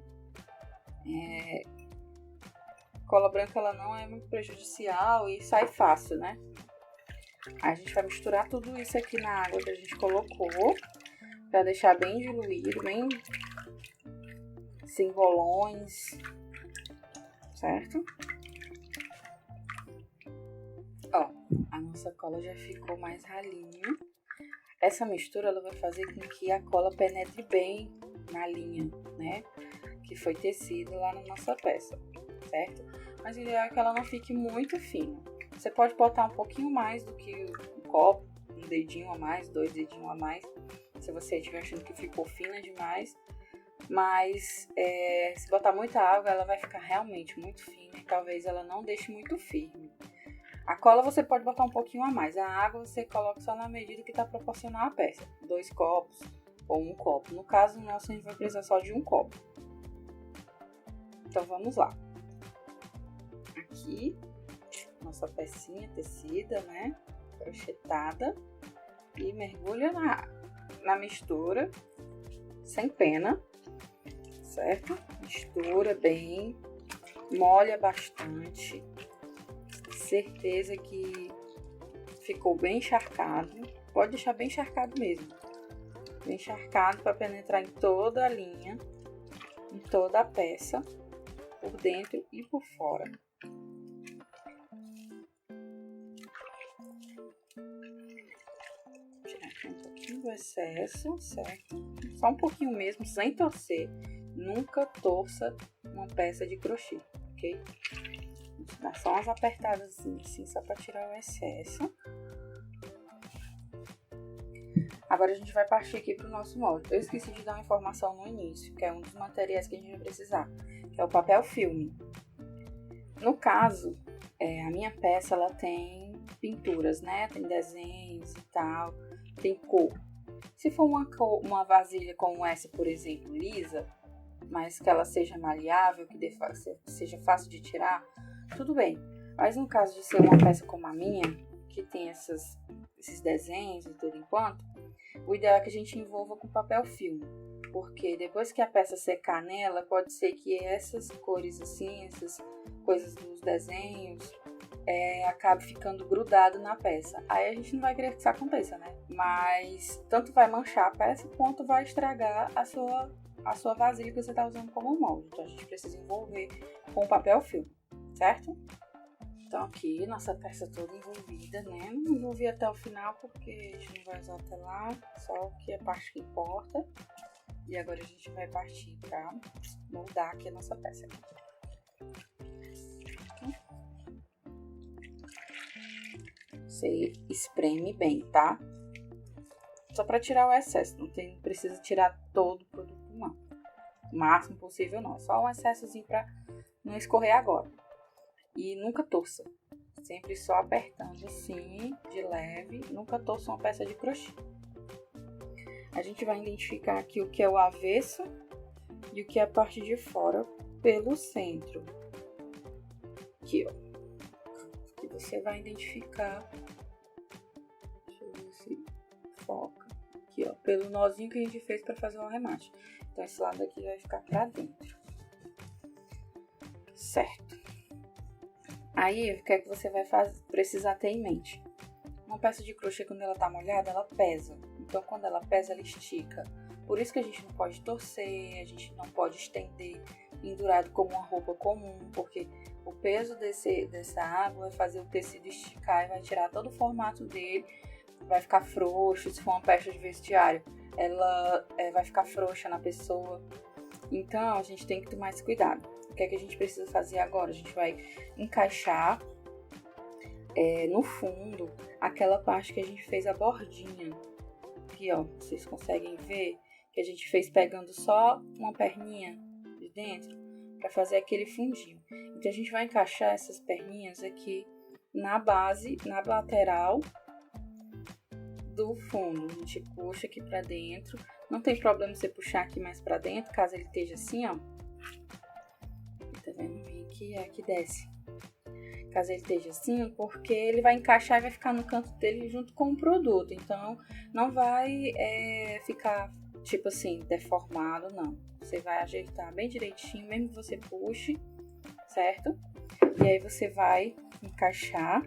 cola branca ela não é muito prejudicial e sai fácil, né? A gente vai misturar tudo isso aqui na água que a gente colocou, para deixar bem diluído, bem sem bolões, certo? Ó, a nossa cola já ficou mais ralinha. Essa mistura ela vai fazer com que a cola penetre bem na linha, né? Que foi tecida lá na nossa peça, certo? Mas o ideal é que ela não fique muito fina. Você pode botar um pouquinho mais do que um copo, um dedinho a mais, 2 dedinhos a mais, se você estiver achando que ficou fina demais. Mas se botar muita água, ela vai ficar realmente muito fina e talvez ela não deixe muito firme. A cola você pode botar um pouquinho a mais. A água você coloca só na medida que está proporcional à peça. 2 copos ou 1 copo. No caso nosso, a gente vai precisar só de 1 copo. Então vamos lá. Aqui, nossa pecinha tecida, né? Crochetada. E mergulha na mistura, sem pena, certo? Mistura bem, molha bastante. Certeza que ficou bem encharcado. Pode deixar bem encharcado mesmo. Bem encharcado para penetrar em toda a linha, em toda a peça, por dentro e por fora. Tirar aqui um pouquinho do excesso, certo? Só um pouquinho mesmo, sem torcer. Nunca torça uma peça de crochê, ok? Dá só umas apertadas assim, só para tirar o excesso. Agora a gente vai partir aqui para o nosso molde. Eu esqueci de dar uma informação no início, que é um dos materiais que a gente vai precisar, que é o papel filme. No caso, a minha peça, ela tem pinturas, né? Tem desenhos e tal, tem cor. Se for uma vasilha como essa, por exemplo, lisa, mas que ela seja maleável, que seja fácil de tirar, tudo bem. Mas no caso de ser uma peça como a minha, que tem esses desenhos e tudo enquanto, o ideal é que a gente envolva com papel filme, porque depois que a peça secar nela, pode ser que essas cores assim, essas coisas dos desenhos, acabe ficando grudado na peça. Aí a gente não vai querer que isso aconteça, né? Mas tanto vai manchar a peça, quanto vai estragar a sua vasilha que você está usando como molde. Então a gente precisa envolver com o papel filme, certo? Então aqui, nossa peça toda envolvida, né? Não envolvi até o final porque a gente não vai usar até lá, só que é a parte que importa. E agora a gente vai partir para moldar aqui a nossa peça. Você espreme bem, tá? Só para tirar o excesso, não precisa tirar todo o produto, não. O máximo possível não, só um excessozinho para não escorrer agora. E nunca torça, sempre só apertando assim, de leve, nunca torça uma peça de crochê. A gente vai identificar aqui o que é o avesso e o que é a parte de fora pelo centro. Aqui, ó. Aqui você vai identificar, deixa eu ver se foca, aqui, ó, pelo nozinho que a gente fez para fazer o arremate. Então esse lado aqui vai ficar pra dentro, certo? Aí, o que é que você vai precisar ter em mente? Uma peça de crochê, quando ela tá molhada, ela pesa. Então, quando ela pesa, ela estica. Por isso que a gente não pode torcer, a gente não pode estender pendurado como uma roupa comum, porque o peso dessa água vai fazer o tecido esticar e vai tirar todo o formato dele, vai ficar frouxo. Se for uma peça de vestiário, ela vai ficar frouxa na pessoa. Então, a gente tem que tomar esse cuidado. O que é que a gente precisa fazer agora? A gente vai encaixar no fundo aquela parte que a gente fez a bordinha. Aqui, ó, vocês conseguem ver que a gente fez pegando só uma perninha de dentro para fazer aquele fundinho. Então, a gente vai encaixar essas perninhas aqui na base, na lateral do fundo. A gente puxa aqui para dentro. Não tem problema você puxar aqui mais para dentro, caso ele esteja assim, ó. Tá vendo? Aqui desce. Caso ele esteja assim, porque ele vai encaixar e vai ficar no canto dele junto com o produto. Então, não vai ficar, tipo assim, deformado, não. Você vai ajeitar bem direitinho, mesmo que você puxe, certo? E aí você vai encaixar.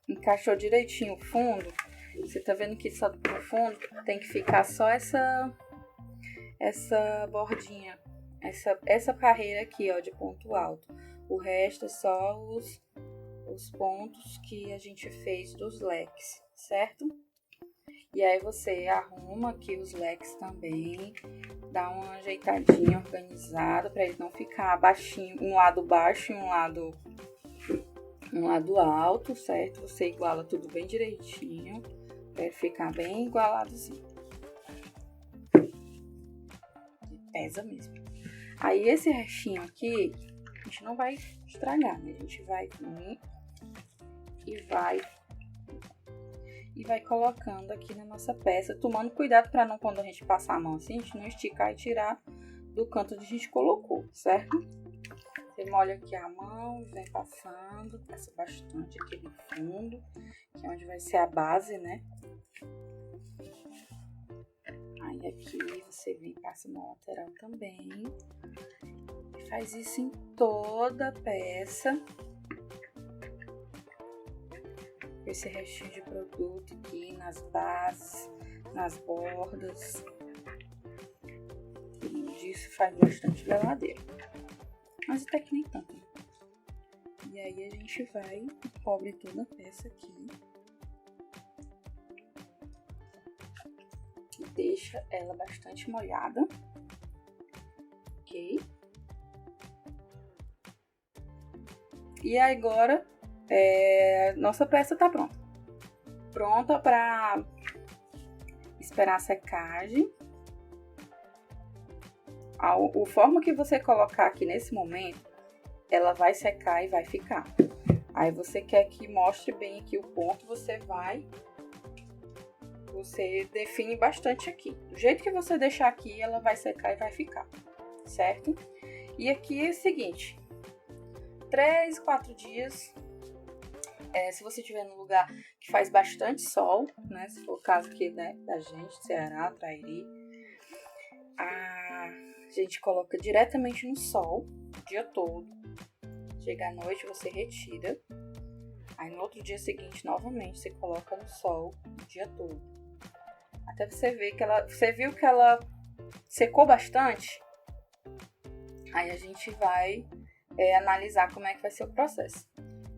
Encaixou direitinho o fundo. Você tá vendo que só pro fundo tem que ficar só essa bordinha. Essa carreira aqui, ó, de ponto alto. O resto é só os pontos que a gente fez dos leques, certo? E aí você arruma aqui os leques também, dá uma ajeitadinha, organizada, para ele não ficar baixinho, um lado baixo e um lado alto, certo? Você iguala tudo bem direitinho, para ele ficar bem igualadozinho. Pesa mesmo. Aí esse restinho aqui, a gente não vai estragar, né? A gente vai vir e vai colocando aqui na nossa peça, tomando cuidado para não, quando a gente passar a mão assim, a gente não esticar e tirar do canto onde a gente colocou, certo? Você molha aqui a mão e vem passando, passa bastante aqui no fundo, que é onde vai ser a base, né? Aí aqui você vem e passa na lateral também. E faz isso em toda a peça. Esse restinho de produto aqui nas bases, nas bordas. Tudo disso faz bastante lavadeira. Mas até que nem tanto. E aí a gente vai e cobre toda a peça aqui. E deixa ela bastante molhada. Ok? E agora, nossa peça tá pronta. Pronta para esperar a secagem. A forma que você colocar aqui nesse momento, ela vai secar e vai ficar. Aí você quer que mostre bem aqui o ponto, você define bastante aqui. Do jeito que você deixar aqui, ela vai secar e vai ficar, certo? E aqui é o seguinte, 3, 4 dias, se você estiver num lugar que faz bastante sol, né? Se for o caso aqui, né, da gente, Ceará, Trairi, a gente coloca diretamente no sol o dia todo. Chega à noite, você retira. Aí no outro dia seguinte, novamente, você coloca no sol o dia todo. Até você ver que você viu que ela secou bastante. Aí a gente vai analisar como é que vai ser o processo.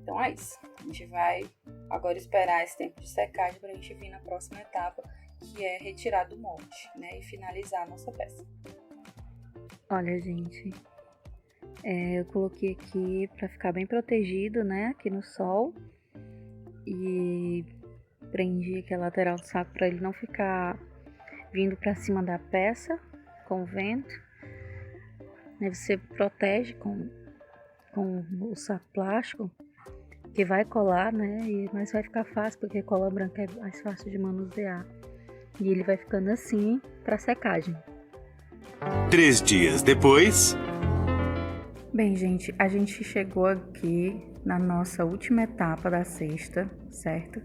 Então é isso. A gente vai agora esperar esse tempo de secagem para a gente vir na próxima etapa, que é retirar do molde, né? E finalizar a nossa peça. Olha, gente, eu coloquei aqui para ficar bem protegido, né? Aqui no sol. E prendi aqui a lateral do saco para ele não ficar vindo para cima da peça com o vento. Aí você protege com o saco plástico, que vai colar, né? Mas vai ficar fácil, porque cola branca é mais fácil de manusear. E ele vai ficando assim para secagem. 3 dias depois. Bem, gente, a gente chegou aqui na nossa última etapa da cesta, certo?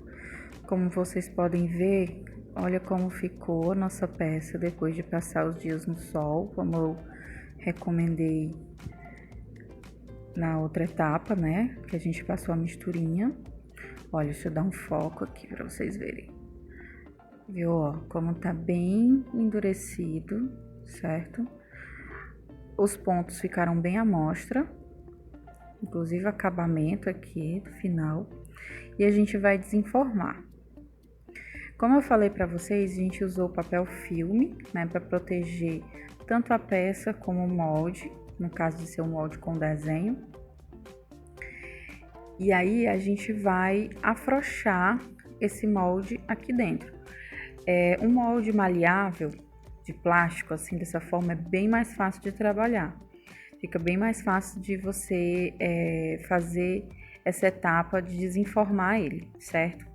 Como vocês podem ver, olha como ficou a nossa peça depois de passar os dias no sol, como eu recomendei na outra etapa, né? Que a gente passou a misturinha. Olha, deixa eu dar um foco aqui para vocês verem. Viu, ó, como tá bem endurecido, certo? Os pontos ficaram bem à mostra, inclusive o acabamento aqui do final. E a gente vai desenformar. Como eu falei para vocês, a gente usou papel filme, né, para proteger tanto a peça como o molde, no caso de ser um molde com desenho. E aí a gente vai afrouxar esse molde aqui dentro. Um molde maleável de plástico, assim, dessa forma, é bem mais fácil de trabalhar. Fica bem mais fácil de você fazer essa etapa de desenformar ele, certo?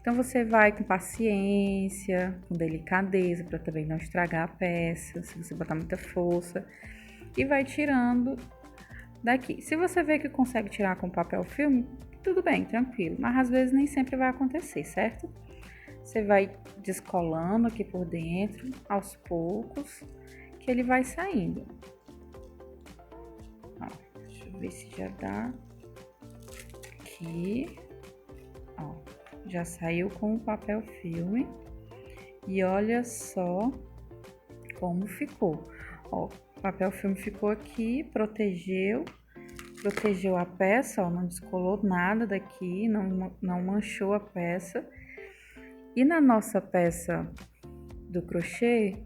Então você vai com paciência, com delicadeza, para também não estragar a peça, se você botar muita força, e vai tirando daqui. Se você vê que consegue tirar com papel filme, tudo bem, tranquilo, mas às vezes nem sempre vai acontecer, certo? Você vai descolando aqui por dentro, aos poucos, que ele vai saindo. Ó, deixa eu ver se já dá. Aqui, ó, já saiu com o papel filme. E olha só como ficou. Ó, o papel filme ficou aqui, protegeu a peça, ó, não descolou nada daqui, não manchou a peça. E na nossa peça do crochê,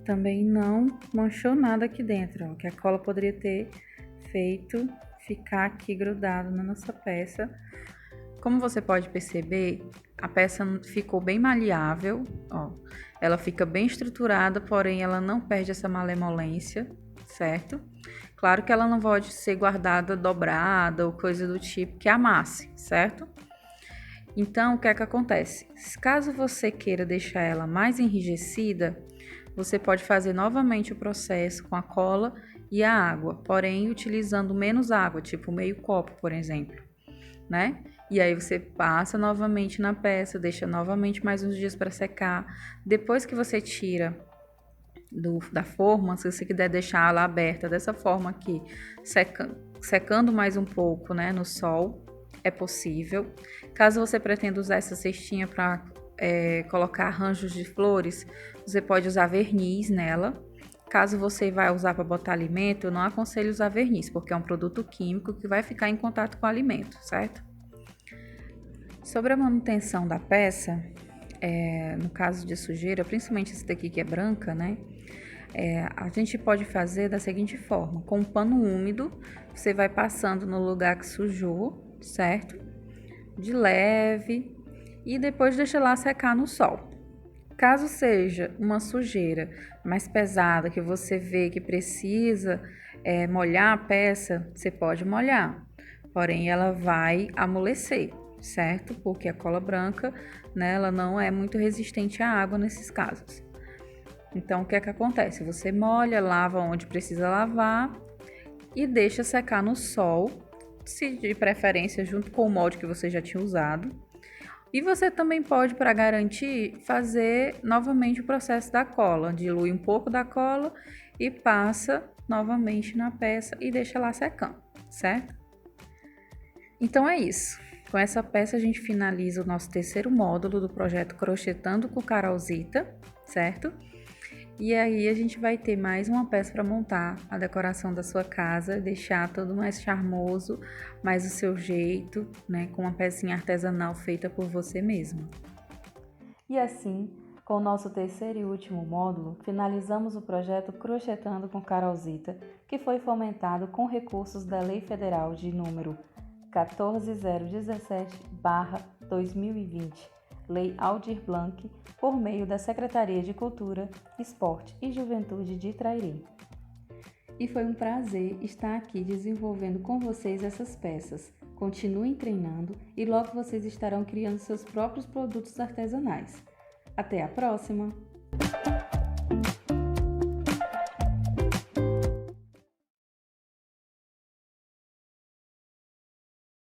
também não manchou nada aqui dentro, ó, que a cola poderia ter feito ficar aqui grudado na nossa peça. Como você pode perceber, a peça ficou bem maleável, ó. Ela fica bem estruturada, porém ela não perde essa malemolência, certo? Claro que ela não pode ser guardada dobrada ou coisa do tipo que amasse, certo? Então, o que é que acontece? Caso você queira deixar ela mais enrijecida, você pode fazer novamente o processo com a cola e a água, porém utilizando menos água, tipo meio copo, por exemplo, né? E aí você passa novamente na peça, deixa novamente mais uns dias para secar. Depois que você tira da forma, se você quiser deixar ela aberta dessa forma aqui, secando mais um pouco, né, no sol, é possível. Caso você pretenda usar essa cestinha para colocar arranjos de flores, você pode usar verniz nela. Caso você vá usar para botar alimento, eu não aconselho usar verniz, porque é um produto químico que vai ficar em contato com o alimento, certo? Sobre a manutenção da peça, no caso de sujeira, principalmente esse daqui que é branca, né? A gente pode fazer da seguinte forma: com um pano úmido, você vai passando no lugar que sujou, certo? De leve, e depois deixa lá secar no sol. Caso seja uma sujeira mais pesada, que você vê que precisa molhar a peça, você pode molhar, porém ela vai amolecer, certo? Porque a cola branca, né, ela não é muito resistente à água nesses casos. Então, o que é que acontece? Você molha, lava onde precisa lavar e deixa secar no sol, se de preferência junto com o molde que você já tinha usado. E você também pode, para garantir, fazer novamente o processo da cola. Dilui um pouco da cola e passa novamente na peça e deixa lá secando, certo? Então é isso. Com essa peça a gente finaliza o nosso terceiro módulo do projeto Crochetando com Carolzita, certo? E aí a gente vai ter mais uma peça para montar a decoração da sua casa, deixar tudo mais charmoso, mais o seu jeito, né, com uma pecinha artesanal feita por você mesma. E assim, com o nosso terceiro e último módulo, finalizamos o projeto Crochetando com Carolzita, que foi fomentado com recursos da Lei Federal de número 14.017/2020, Lei Aldir Blanc, por meio da Secretaria de Cultura, Esporte e Juventude de Trairi. E foi um prazer estar aqui desenvolvendo com vocês essas peças. Continuem treinando e logo vocês estarão criando seus próprios produtos artesanais. Até a próxima!